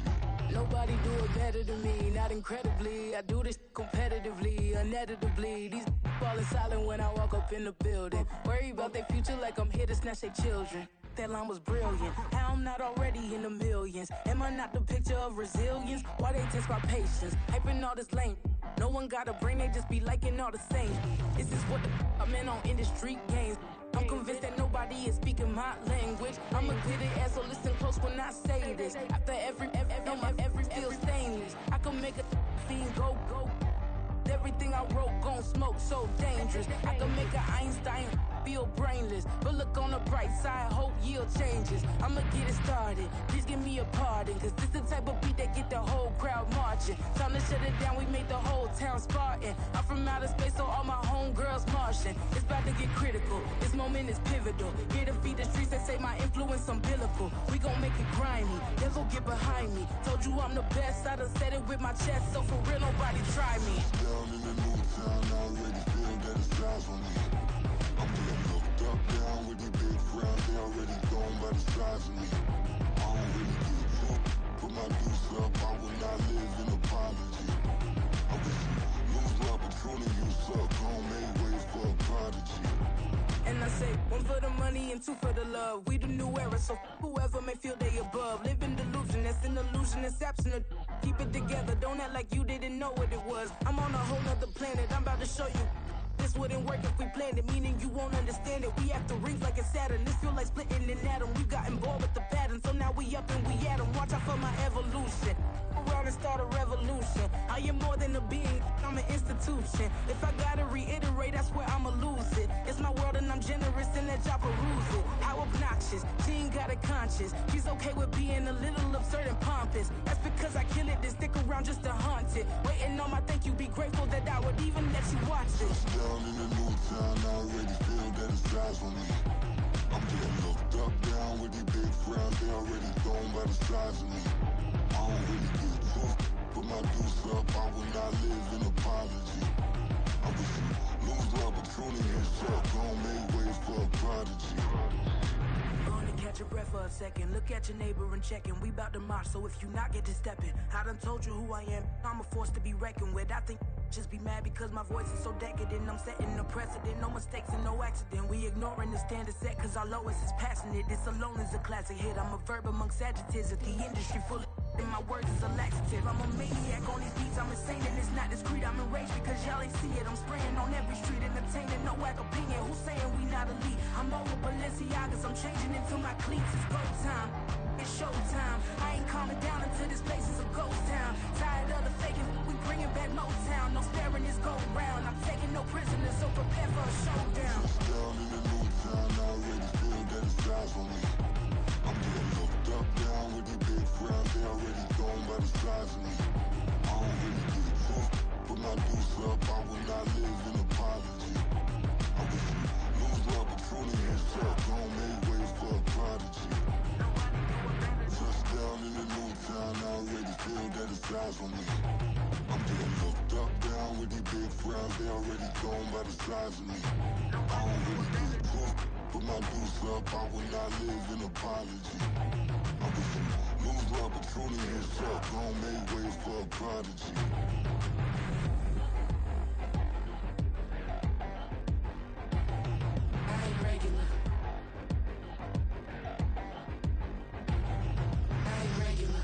Nobody do it better than me, not incredibly. I do this competitively, uneditably. These falling silent when I walk up in the building. Worry about their future like I'm here to snatch their children. That line was brilliant. How I'm not already in the millions? Am I not the picture of resilience? Why they test my patience? Hyping all this lame. No one got a brain, they just be liking all the same. This is what I'm in on industry games. I'm convinced that nobody is speaking my language. I'ma get it as so listen close when I say this. After every feel stainless. I can make a scene go. Everything I wrote gon' smoke so dangerous. I can make an Einstein feel brainless, but look on the bright side, hope yield changes. I'ma get it started, please give me a pardon, cause this the type of beat that get the whole crowd marching. Time to shut it down, we made the whole town Spartan. I'm from outer space, so all my homegirls Martian. It's about to get critical, this moment is pivotal. Here to feed the streets that say my influence umbilical. We gon' make it grimy, devil get behind me. Told you I'm the best, I done said it with my chest, so for real nobody try me. Down in the new town, I already feel that it's eyes on me. I'm getting looked up, down with these big crowds, they already gone by the size of me. I don't really get took, put my deuce up, I will not live in apology. I wish you lose the opportunity, you suck, gon' make way for a prodigy. And I say, one for the money and two for the love. We the new era, so whoever may feel they above. Live in delusion, that's an illusion, that's absent. Keep it together, don't act like you didn't know what it was. I'm on a whole nother planet, I'm about to show you. This wouldn't work if we planned it, meaning you won't understand it. We have to rings like a Saturn, this feel like splitting an atom. We got involved with the pattern, so now we up and we at 'em. Watch out for my evolution. Around and start a revolution. I am more than a being, I'm an institution. If I gotta reiterate, that's where I'ma lose it. It's my world and I'm generous and let y'all peruse it. How obnoxious, she ain't got a conscience. She's okay with being a little absurd and pompous. That's because I kill it, then stick around just to haunt it. Waiting on my thank you, be grateful that I would even let you watch this. Down in the new town, I already feel that it's eyes on me. I'm getting looked up, down with these big crowds, they already gone by the size of me. I don't really get took, put my deuce up, I will not live in apology. I wish you lose the opportunity, you suck, gon' make way for a prodigy. Gonna catch your breath for a second. Look at your neighbor and check in. We bout to march, so if you not get to stepping, I done told you who I am. I'm a force to be reckoned with. I think just be mad because my voice is so decadent. I'm setting the precedent, no mistakes and no accident. We ignoring the standard set cause our lowest is passionate. This alone is a classic hit. I'm a verb amongst adjectives at the industry full of and my words is a laxative. I'm a maniac on these beats, I'm insane and it's not discreet. I'm enraged because y'all ain't see it. I'm spraying on every street, entertaining, no whack opinion. Who's saying we not elite? I'm over Balenciagas, I'm changing into my cleats. It's go time, it's showtime. I ain't calming down until this place is a ghost town. Tired of the faking, we bringing back Motown. No sparing this go round. I'm taking no prisoners, so prepare for a showdown. Down in the new town, I already feel that it's eyes on me. I'm getting looked up, down with these big crowds, they already gone by the size of me. I don't really get took, put my deuce up, I will not live in apology. I wish you lose the opportunity, you suck, gon' make way for a prodigy. Touchdown in the new town, I already feel that it's eyes on me. I'm getting looked up, down with these big crowds, they already gone by the size of me. I don't really get took, put my deuce up, I will not live in apology. I wish you lose the opportunity, you suck, gon' make way for a prodigy. I ain't regular. I ain't regular.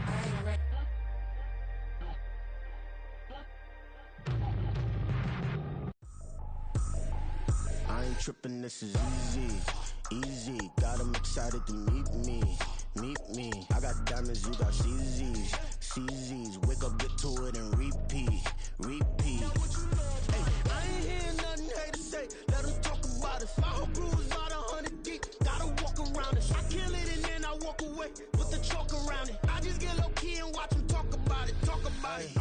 I ain't regular. I ain't tripping, this is easy, easy. Got 'em excited to meet me, meet me. I got diamonds, you got CZs, CZs. Wake up, get to it, and repeat, repeat. Hey, I ain't hearing nothing haters say. Let them talk about it. My whole crew is about 100 deep. Gotta walk around it. I kill it and then I walk away with the chalk around it. I just get low key and watch them talk about it. Talk about it.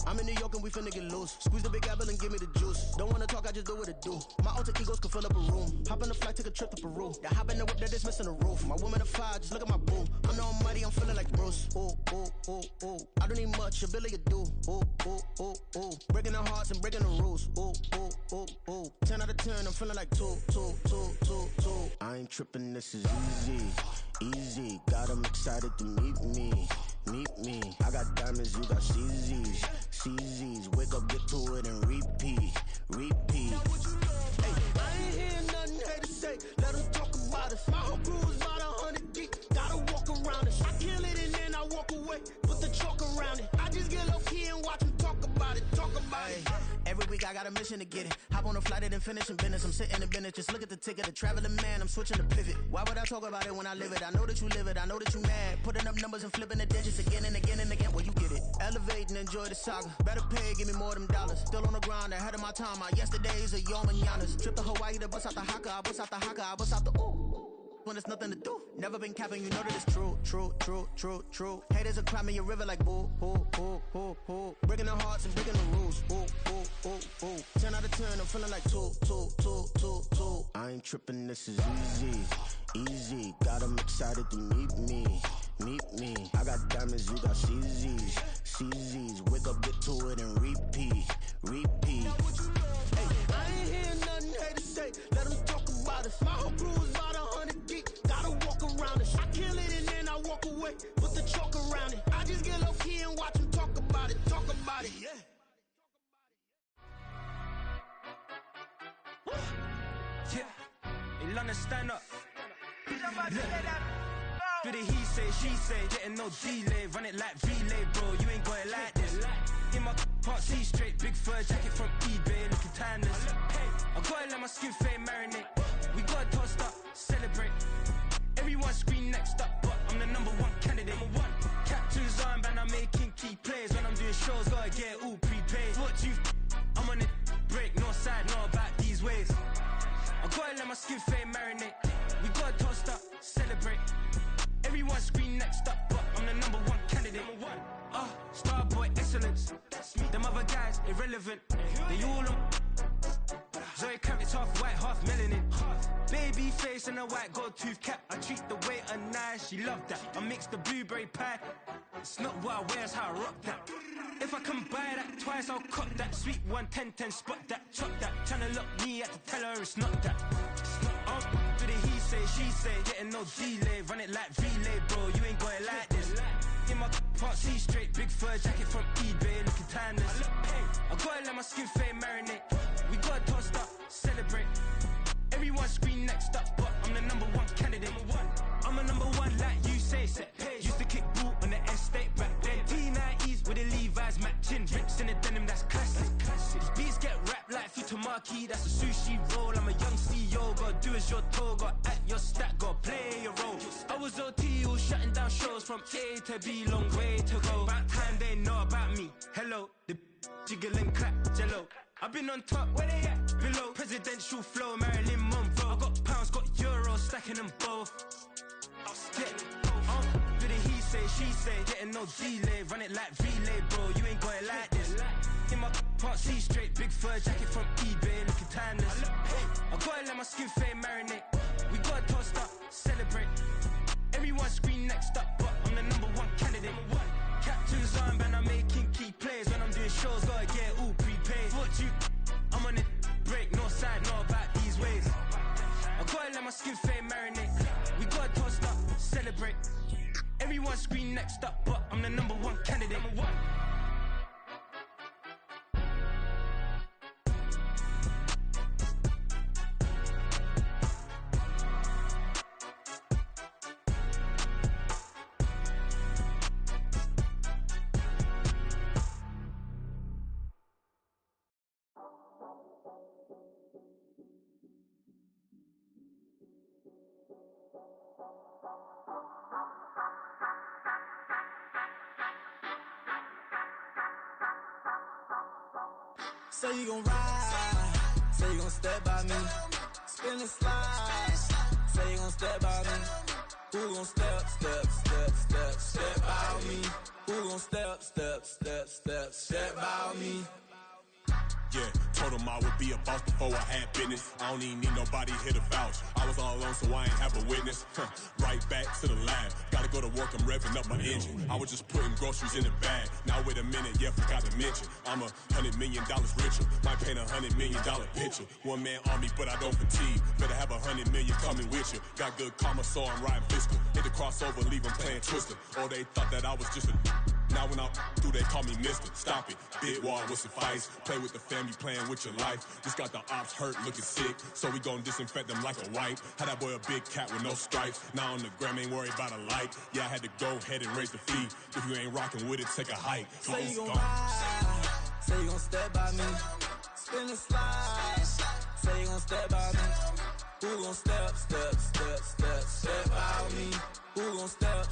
I'm in New York and we finna get loose. Squeeze the big apple and give me the juice. Don't wanna talk, I just do what it do. My alter egos can fill up a room. Hop in the flight, take a trip to Peru. That hop in the whip that is missing the roof. My woman a fire, just look at my boo. I'm the almighty, I'm feeling like Bruce. Ooh, ooh, ooh, ooh. I don't need much, ability to do. Ooh, ooh, ooh, ooh. Breaking the hearts and breaking the rules. Ooh, ooh, ooh, ooh. 10 out of 10, I'm feeling like 2, 2, 2, 2, 2. I ain't tripping, this is easy, easy. Got 'em excited to meet me, meet me. I got diamonds, you got CZs, CZs. Wake up, get to it, and repeat, repeat. Hey, I ain't hearing nothing haters say. Let them talk about it. My whole crew is about 100 deep. Gotta walk around it. I kill it and then I walk away with the chalk around it. I just get low key and watch them talk about it. Talk about it. Every week, I got a mission to get it. Hop on a flight and finish in business. I'm sitting in business, just look at the ticket. A traveling man, I'm switching to pivot. Why would I talk about it when I live it? I know that you live it, I know that you mad. Putting up numbers and flipping the digits again and again and again. Well, you get it. Elevate and enjoy the saga. Better pay, give me more of them dollars. Still on the grind, ahead of my time. My yesterdays are your mananas. Trip to Hawaii to bust out the haka. I bust out the haka, I bust out the ooh. When there's nothing to do. Never been capping, you know that it's true, true, true, true, true. Haters are climbing your river like boo, hoo, hoo, hoo, hoo. Breaking their hearts and breaking the rules. Ooh, ooh, ooh, ooh. 10 out of 10, I'm feeling like 2, 2, 2, 2, 2. I ain't tripping, this is easy, easy. Got 'em excited to meet me, meet me. I got diamonds, you got CZs, CZs. Wake up, get to it and repeat, repeat. Hey, I ain't hearing nothing haters say. Let them talk about us. My whole crew is about 100 deep. Gotta walk around it. I kill it and then I walk away. Put the chalk around it. I just get low key and watch them talk about it. Talk about it, yeah. Yeah, in London, stand up. Do the he say, she say, getting no delay. Run it like relay, bro. You ain't got it like this. In my part C straight, big fur jacket from eBay, looking timeless. I gotta let my skin fade marinate. We gotta toast up, celebrate. Everyone scream next up, but I'm the number one candidate. Captain's armband, I'm making key plays. When I'm doing shows, gotta get it all prepaid. What you I'm on it, break, no side, know about these ways. I gotta let my skin fade marinate. We gotta toast up, celebrate. Everyone scream next up, but I'm the number one candidate. Starboy excellence. That's me. Them other guys irrelevant. They all on. Zoe Kravitz half white, half melanin. Baby face and a white gold tooth cap. I treat the waiter nice, she love that. I mix the blueberry pie. It's not what I wear, it's how I rock that. If I can buy that twice, I'll cop that. Sweet 110, spot that, chop that. Tryna lock me at the tell her it's not that. Do the he say, she say, getting no delay. Run it like relay, bro. You ain't got it like this. In my part C straight, big fur jacket from eBay, looking timeless. I gotta let my skin fade marinate. We gotta toast up, celebrate. Everyone scream next up, but I'm the number one candidate. I'm a number one like you say, set page. Used to kick boot on the estate back then. T90s with the Levi's matching. Rips in the denim, that's classic. These beats get wrapped like Futamaki, that's a sushi roll. I'm a young CEO, gotta do as you're told. Gotta act your stat, gotta play your role. I was OT, all shutting down shows from A to B, long way to go. About time they know about me. Hello, the jiggle and clap, jello. I've been on top, where they at? Below, presidential flow, Marilyn Monroe. I got pounds, got euros, stacking them both. Yeah, do the he say, she say, getting no delay. Run it like relay, bro, you ain't got it like this. In my part C straight, big fur jacket from eBay, looking timeless. I gotta let my skin fade marinate. We gotta toast up, celebrate. Everyone scream next up, but I'm the number one candidate. Captain's armband, I'm making key plays. When I'm doing shows, gotta get it all prepaid. What you I'm on it, break, no side, know about these ways. I gotta let my skin fade marinate. We gotta toast up, celebrate. Everyone scream next up, but I'm the number one candidate. Say you gon' ride, say you gon' step by me. Spin and slide, say you gon' step by me. Who gon' step by me? Who gon' step by me? Yeah, told him I would be a boss before I had business. I don't even need nobody here to vouch. I was all alone, so I ain't have a witness. Right back to the lab. Gotta go to work, I'm revving up my engine. I was just putting groceries in the bag. Now wait a minute, yeah, forgot to mention. I'm $100 million richer. Might paint $100 million picture. One man army, but I don't fatigue. Better have 100 million coming with you. Got good karma, so I'm riding fiscal. Hit the crossover, leave them playing Twister. Oh, they thought that I was just a... Now when I'm through, they call me Mister. Stop it. Big wall with some fights. Play with the family, playing with your life. Just got the ops hurt, looking sick. So we gon' disinfect them like a wipe. Had that boy a big cat with no stripes. Now on the gram, ain't worried about a light. Yeah, I had to go ahead and raise the fee. If you ain't rocking with it, take a hike. Say you gon' ride, say you gon' step by me. spin and slide. Say you gon' step by me. Who gon' step by me? Who gon' step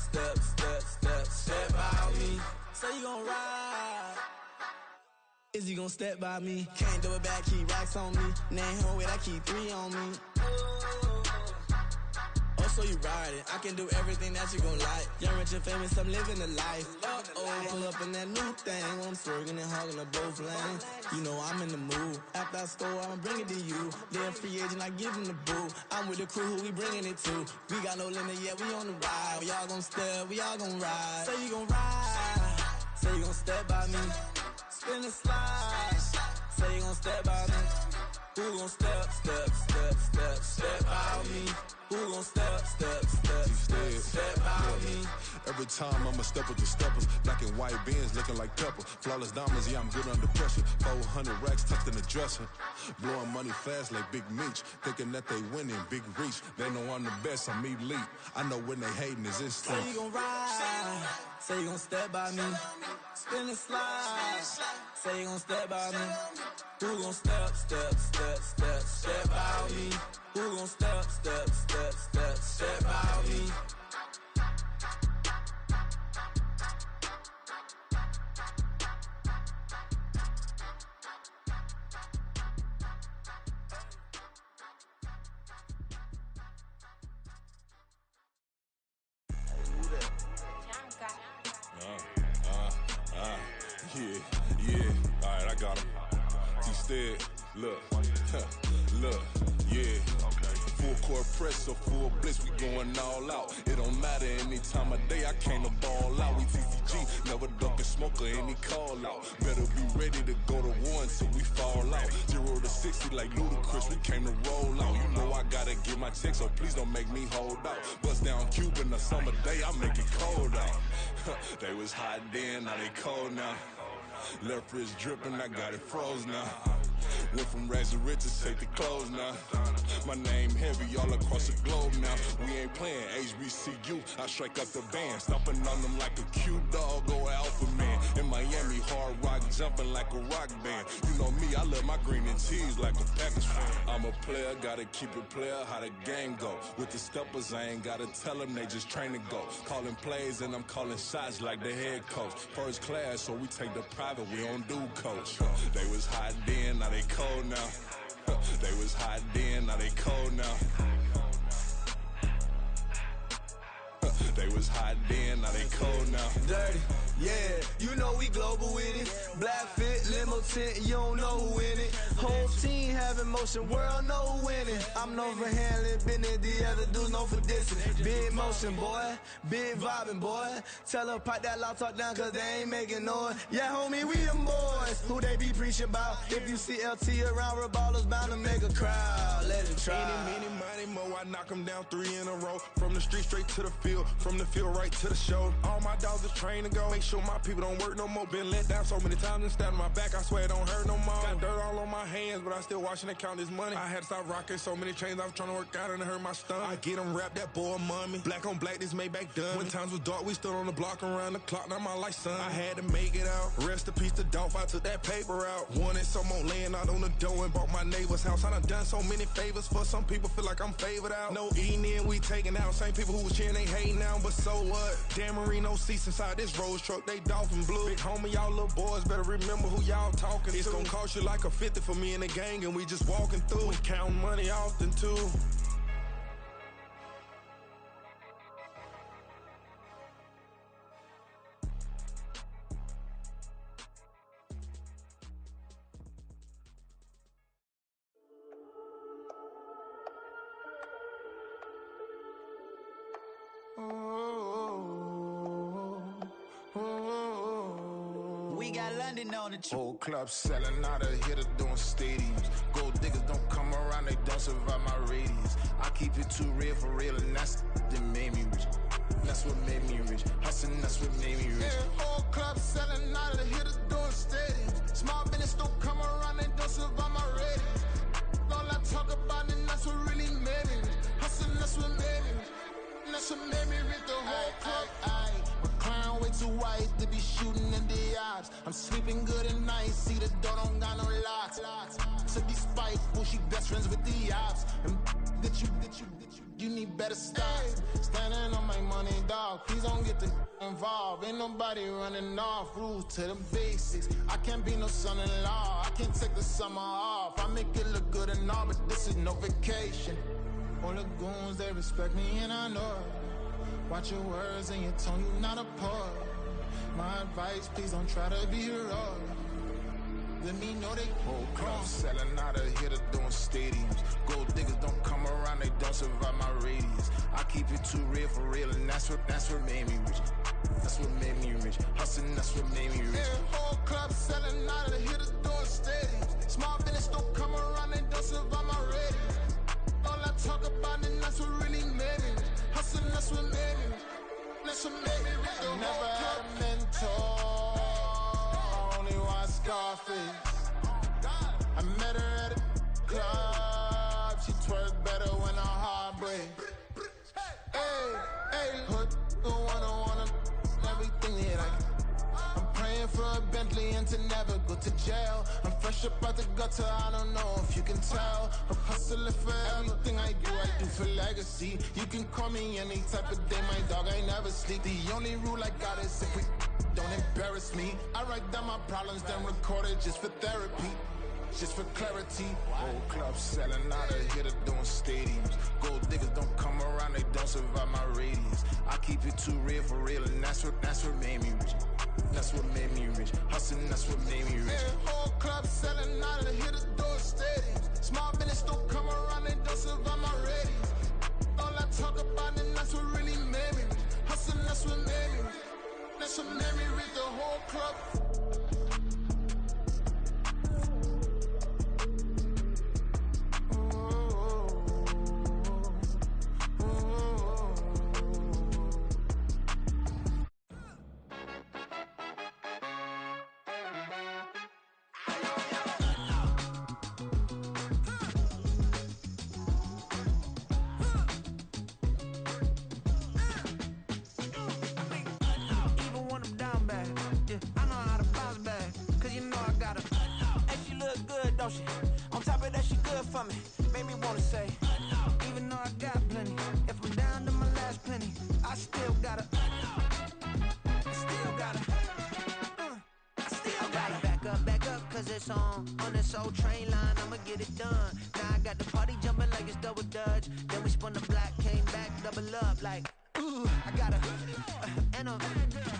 by me? Say you gon' ride. Is he gon' step by me? Can't do it back, keep racks on me. Name home with I keep 3 on me. Oh, so you ride it. I can do everything that you gon' like. Young, rich, and famous, I'm living the life. Pull up in that new thing when I'm swerving and hogging up both lanes. You know I'm in the mood. After I score, I'ma bring it to you. Then free agent, I give him the boo. I'm with the crew, who we bringing it to. We got no limit yet, we on the ride. We all gon' step, we all gon' ride. Say you gon' ride. Say you gon' step by me. Spin and slide. Say you gon' step by me. Who gon' step by me? Who gon' step by me? Every time I'ma step with the steppers. Black and white beans looking like pepper. Flawless diamonds, yeah, I'm good under pressure. 400 racks tucked in the dresser. Blowing money fast like Big Meech. Thinking that they winning, big reach. They know I'm the best, I'm elite. I know when they hating is instinct. Say you gon' ride. Say you gon' step by me. Spin and slide. Say you gon' step by me. Who gon' step by me? Who gon' step by me? Yeah, alright, I got him. Instead, look, yeah. Full court press or full blitz, we going all out. It don't matter any time of day, I came to ball out. We TCG, never duck a smoke or any call out. Better be ready to go to war until we fall out. 0 to 60 like Ludacris, we came to roll out. You know I gotta get my check, so please don't make me hold out. Bust down Cuban a summer day, I make it cold out. They was hot then, now they cold now. Left wrist dripping, I got it froze now. Went from rags to riches, take the clothes now. My name heavy all across the globe now. We ain't playing HBCU, I strike up the band. Stomping on them like a cute dog or alpha man. In Miami, hard rock jumping like a rock band. You know me, I love my green and cheese like a Packers fan. I'm a player, gotta keep it player, how the game go. With the steppers, I ain't gotta tell them, they just train to go. Calling plays and I'm calling shots like the head coach. First class, so we take the private, we don't do coach. They was hot then, now they cold now. They was hot then, now they cold now. They was hot then, now they cold now. Dirty, yeah, you know we global with it. Black fit, limo tint, you don't know who in it. Whole team having motion, world know who winning. I'm known for handling business, the other dudes known for dissing. Big motion, boy, big vibing, boy. Tell her pipe that loud talk down, cause they ain't making noise. Yeah, homie, we them boys, who they be preaching about. If you see LT around, Reballo's bound to make a crowd. Let it try. Any, money, mo, I knock them down 3 in a row. From the street straight to the field, from the field right to the show. All my dogs are trained to go. Make sure my people don't work no more. Been let down so many times and stand on my back, I swear it don't hurt no more. Got dirt all on my hands, but I still watching and count this money. I had to stop rocking so many chains, I was trying to work out and it hurt my stomach. I get them rap, that boy mommy. Black on black, this Maybach done. When times was dark, we stood on the block around the clock, now my life son. I had to make it out. Rest in peace to Dolph, I took that paper out. Wanted some more laying out on the door and bought my neighbor's house. I done done so many favors for some people, feel like I'm favored out. No eating in, we taking out. Same people who was cheering, they hating now, but so what? Dan Marino seats inside this Rolls truck, they dolphin blue. Big homie, y'all little boys better remember who y'all talking to. It's gonna cost you like a 50 for me and the gang, and we just walking through. We counting money often too. We got London on the trip. Whole club selling out of hitter doing stadiums. Gold diggers don't come around, they don't survive my radius. I keep it too real for real, and that's that made me rich. That's what made me rich. Hustling, that's what made me rich. Yeah, whole club selling out of hitters doing stadiums. Small business don't come around, they don't survive my radius. All I talk about, and that's what really made me rich. Hustling, that's what made me rich. That's what made me rich. The whole club. Clown way too white to be shooting in the ops. I'm sleeping good at night, see the door don't got no locks. So despiteful, she best friends with the ops. And that you need better stop. Standing on my money, dog. Please don't get the involved. Ain't nobody running off. Rules to the basics. I can't be no son-in-law. I can't take the summer off. I make it look good and all, but this is no vacation. All the goons, they respect me and I know it. Watch your words and your tone, you not a poet. My advice, please don't try to be heroic. Let me know they whole club selling out of here to doing stadiums. Gold diggers don't come around, they don't survive my radius. I keep it too real for real, and that's what made me rich. That's what made me rich. Hustling, that's what made me rich. Yeah, whole club selling out of here to doing stadiums. Small business don't come around, they don't survive my radius. All I talk about, and that's what really made me rich. Hustling, that's what made me rich. That's what made me rich. I never had a mentor. Only watch Scarface. I met her at a club. She twerk better when her heart breaks. Hey, hood, wanna everything that I'm praying for a Bentley and to never go to jail. I'm fresh up out the gutter, I don't know if you can tell. I'm hustling for everything I do for legacy. You can call me any type of day, my dog, I never sleep. The only rule I got is if we don't embarrass me. I write down my problems, then record it just for therapy. Just for clarity. Whole club selling out of here to doing stadiums. Gold diggers don't come around, they don't survive my radius. I keep it too real for real, and that's what made me rich. That's what made me rich. Hustling, that's what made me rich. Yeah, whole club selling out of here to doing stadiums. Small business don't come around, they don't survive my radius. All I talk about, and that's what really made me rich. Hustling, that's what made me rich. That's what made me rich. The whole club. On top of that, she good for me. Made me wanna say, even though I got plenty, if I'm down to my last penny, I still gotta. Back up, cause it's on this old train line, I'ma get it done. Now I got the party jumping like it's double dutch. Then we spun the block, came back, double up like, ooh, I got her. And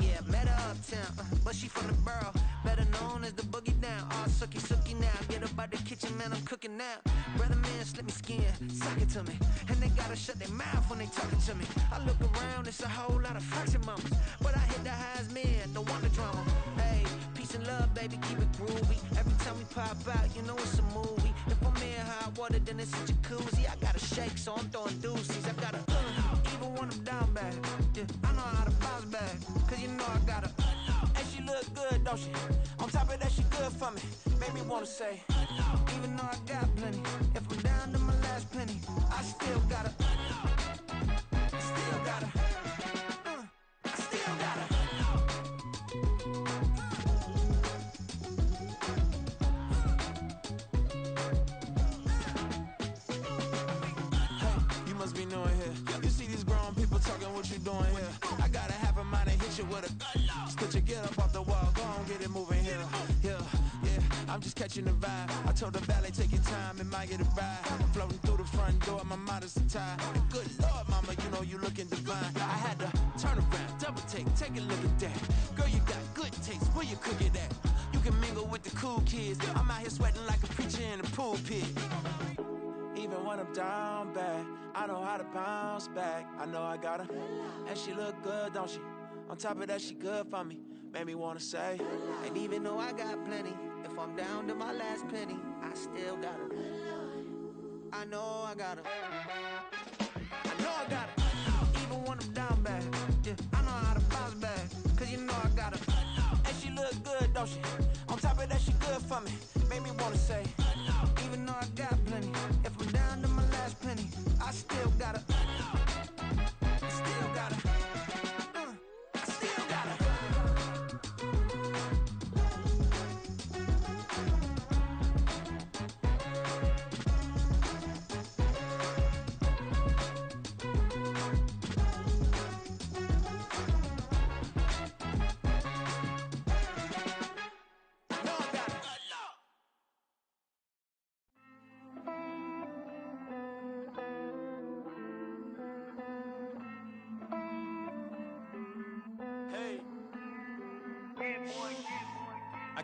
yeah, met her uptown, but she from the borough, better known as the boogie down. All sookie now, get up out the kitchen, man, I'm cooking now. Brother man, slip me skin, suck it to me. And they gotta shut their mouth when they talking to me. I look around, it's a whole lot of flirting mamas, but I hit the highs, man, don't want the drama. Hey, peace and love, baby, keep it groovy. Every time we pop out, you know it's a movie. If I'm in hot water, then it's a jacuzzi. I gotta shake, so I'm throwing deuces. I gotta, even when I'm down bad, yeah, I know how to bounce back, cause you know I gotta. And she look good, don't she? On top of that, she good for me. Made me wanna say, even though I got plenty, if I'm down to my last penny, I still gotta. Still gotta. Still gotta. Must be knowing here. You see these grown people talking, what you doing here? I gotta have a mind and hit you with a stitch you get up off the wall, go on, get it moving here. Yeah, I'm just catching the vibe. I told the valet, take your time, it might get a ride. I'm floating through the front door, my modest attire. And good Lord, mama, you know you looking divine. I had to turn around, double take a look at that. Girl, you got good taste, where you cook it at? You can mingle with the cool kids. I'm out here sweating like a preacher in a pulpit. Even when I'm down bad, I know how to bounce back. I know I got her, and she look good, don't she? On top of that, she good for me. Made me wanna say, and even though I got plenty, if I'm down to my last penny, I still got her. I know I got her. I know I got her. Even when I'm down bad, yeah, I know how to bounce back, cause you know I got her. And she look good, don't she? On top of that, she good for me. Made me wanna say, even though I got plenty, if I'm down to my last penny, I still gotta. Still gotta. Still gotta.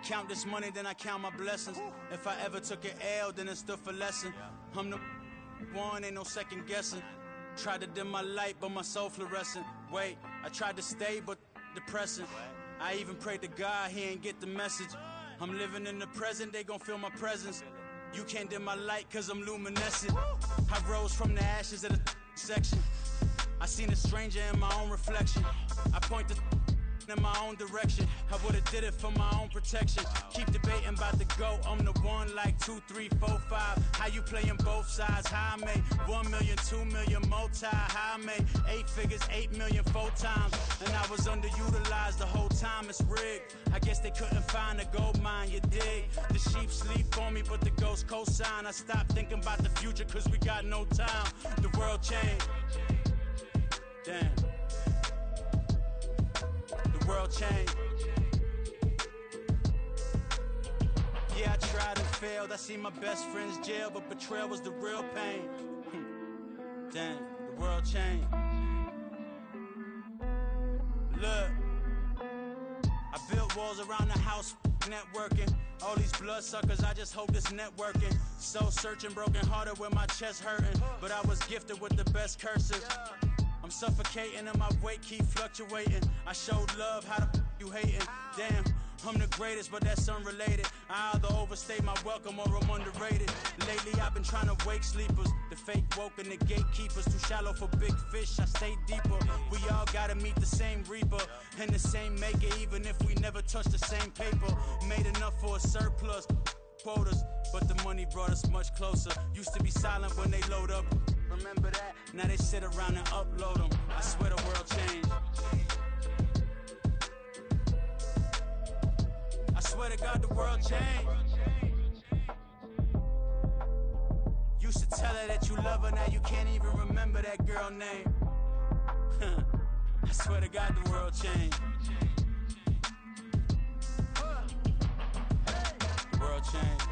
count this money, then I count my blessings. If I ever took an L, then it stood for lesson. I'm the one, ain't no second guessing. Tried to dim my light, but my soul fluorescent. Wait, I tried to stay, but depressing. I even prayed to God, he ain't get the message. I'm living in the present, they gon' feel my presence. You can't dim my light, cause I'm luminescent. I rose from the ashes of the section. I seen a stranger in my own reflection. I point the in my own direction. I would've did it for my own protection. Keep debating about the GOAT. I'm the one like 2, 3, 4, 5. How you playing both sides? How I made 1 million, 2 million, multi. How I made 8 figures, 8 million, 4 times. And I was underutilized the whole time. It's rigged. I guess they couldn't find a gold mine, you dig? The sheep sleep on me, but the ghost cosign. I stopped thinking about the future, cause we got no time. The world changed. Damn. The world changed. Yeah, I tried and failed. I seen my best friends jail, but betrayal was the real pain. Damn, the world changed. Look, I built walls around the house, networking. All these bloodsuckers, I just hope this networking. Soul searching, broken hearted with my chest hurting. But I was gifted with the best cursive. I'm suffocating and my weight keep fluctuating. I showed love, how the you hating? Damn, I'm the greatest, but that's unrelated. I either overstay my welcome or I'm underrated. Lately I've been trying to wake sleepers. The fake woke and the gatekeepers. Too shallow for big fish, I stay deeper. We all gotta meet the same reaper and the same maker, even if we never touch the same paper. Made enough for a surplus quotas, but the money brought us much closer. Used to be silent when they load up. Remember that? Now they sit around and upload them. I swear the world changed. I swear to God the world changed. Used to tell her that you love her, now you can't even remember that girl name. I swear to God the world changed. The world changed.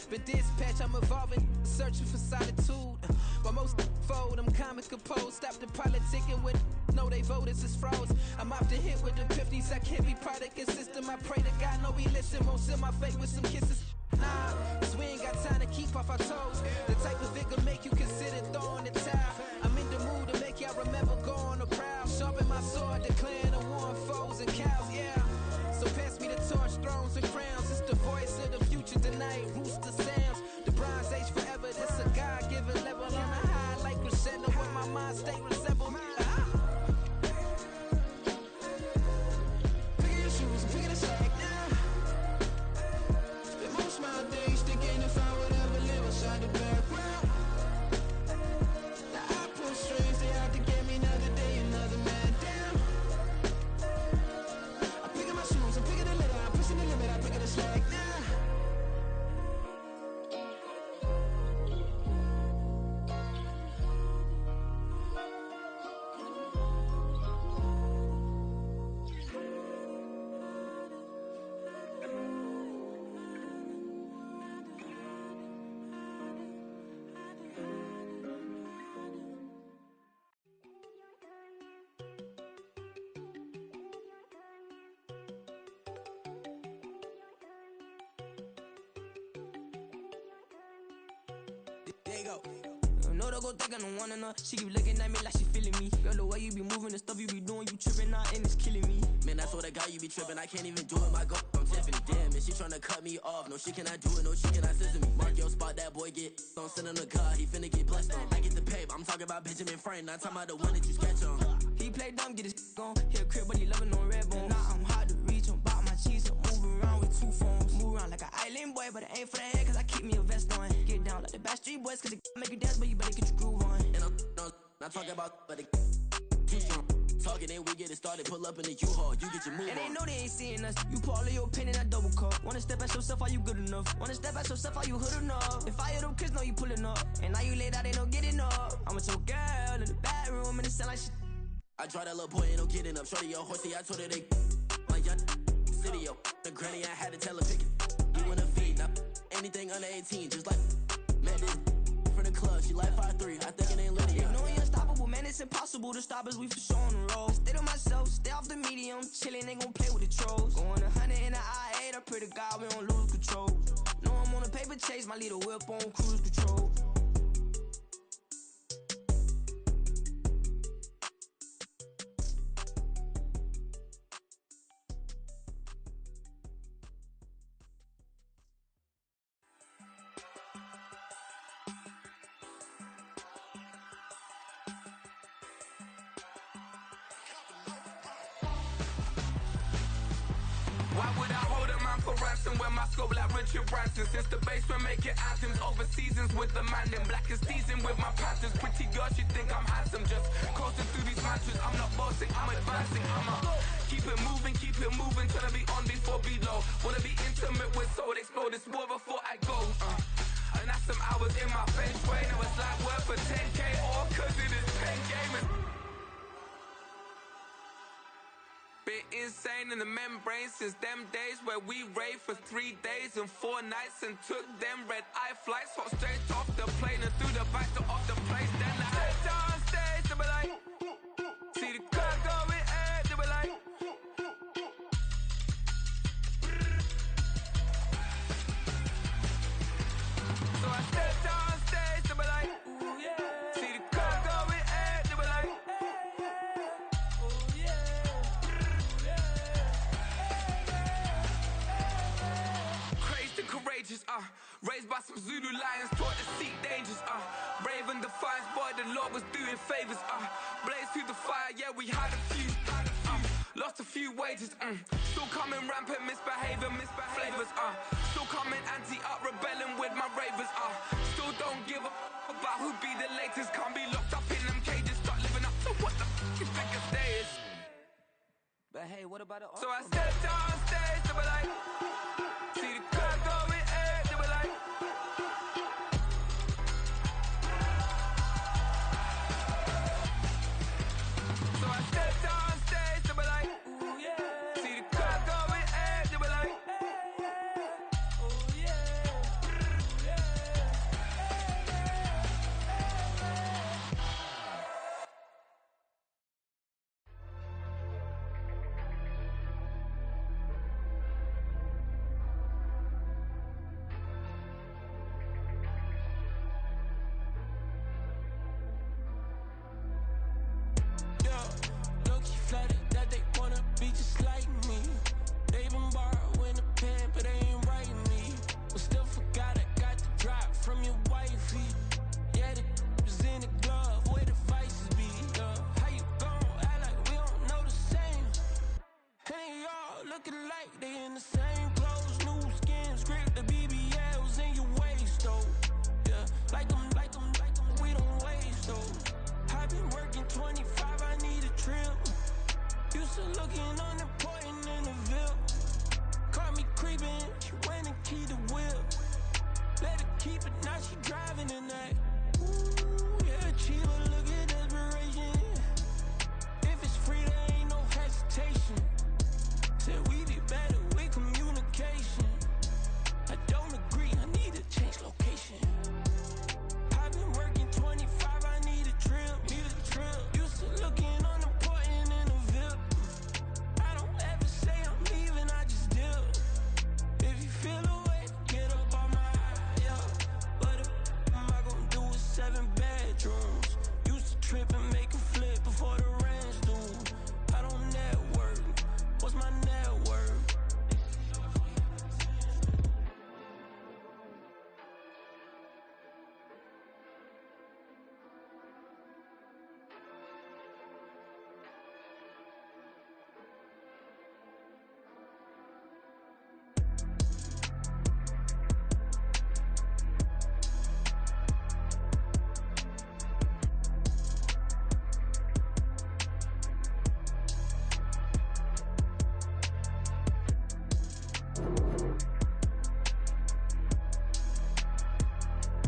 Been dispatched, I'm evolving, searching for solitude. While most fold, I'm comic composed. Stop the politicking with no, they voters is frauds. I'm off the hit with the 50s, I can't be product and system. I pray to God, no, he listen, won't seal my fate with some kisses. Nah, cause we ain't got time to keep off our toes. The type of vigor make you consider throwing the towel. I'm in the mood to make y'all remember going to proud. Sharpen my sword, declaring the war on foes and cows, yeah. So pass me the torch, thrones and crowns. It's the voice of the future tonight, rooster sounds. The Bronze Age forever, this a God-given level. On a high like crescendo when my mind stay resemble. Pick your shoes and pick it a slack now. Spend more go. No, don't go think I don't want enough. She keep looking at me like she feeling me. Girl, the way you be moving, the stuff you be doing, you tripping out and it's killing me. Man, I swear to God, you be tripping. I can't even do it. My go, I'm Tiffany. Damn, and she tryna cut me off. No, she cannot do it. No, she cannot scissor me. Mark your spot, that boy get. Don't send him to God. He finna get blessed on. I get the pay, but I'm talking about Benjamin Franklin. Not talking about the one that you sketch on. He play dumb, get his on. Hit a crib, but he loving on red bone. Now I'm hard to reach. I'm bout my cheese. I'm moving around with 2 phones. Move around like an island boy, but it ain't for the head, cause I keep me a vest on. Get down like the Backstreet Boys, cause it make you dance, but you better get your groove on. And I'm not talking about, but too strong. Talking, then we get it started. Pull up in the U-Haul, you get your move and on. they know they ain't seeing us. You pull all of your pen in that double cup. Wanna step at yourself, are you good enough? Wanna step at yourself, are you hood enough? If I hear them kids, know you pulling up. And now you laid out, they don't get enough. I'm with your girl in the bedroom, and it sound like shit. I draw that little boy, ain't no getting up. Shorty, your horsey, I told her they my young city, yo. The granny, I had to tell her pick it. You wanna feed, now anything under 18, just like met this from the club. She like 5'3", I think it ain't lit. You know we unstoppable, man, it's impossible to stop us, we for sure on the road. Stay to myself, stay off the medium, chillin', ain't gon' play with the trolls. Going 100 in the I-8, I pray to God we don't lose control. Know I'm on a paper chase, my little whip on cruise control. Why would I hold a man for ransom when my scope like Richard Branson? Since the basement making anthems over seasons with the man, then black is seasoned with my panthers. Pretty girl, she think I'm handsome, just coasting through these mantras. I'm not bossing, I'm advancing, keep it moving, tryna be on before below. Wanna be intimate with soul, explode this war before I go. And that's some hours in my bench way. Now it's like work for 10K, all cause it is pen gaming. Been insane in the membrane since them days where we raved for 3 days and 4 nights and took them red eye flights, hot straight off the plane and through the back door of the place. Then I stayed on stage, they were like, see the crowd going ahead, they were like, so I stepped on stage, they were like, ooh yeah, see the crowd going ahead, they were like, ooh yeah. Courageous, raised by some Zulu lions, taught to seek dangers, brave and defiant, boy, the Lord was doing favors, blaze through the fire, yeah, we had a few, lost a few wages, still coming rampant, misbehavior, flavors, still coming anti-up, rebelling with my ravers, still don't give a about who be the latest, can't be locked up in them cages, start living up to what the you think a day is. But hey, what about the so I stepped on stage, they were like, see the crowd going ahead, they were like, so I stepped on stage, they were like, ooh yeah, see the crowd going ahead, they were like, ooh yeah, Flooded that they wanna be just like me. They been borrowing a pen, but they ain't writing me. But still forgot I got the drop from your wifey. Yeah, the was in the glove, where the vices be. How you gon' act like we don't know the same? Hey, y'all looking like they in the same clothes, new skins, grip the BBLs in your waist, though. Yeah, like them, we don't waste, though. I've been working 25, I need a trip. Used to looking unimportant in the Ville. Caught me creeping, she went and keyed the wheel. Let her keep it, now she driving in that.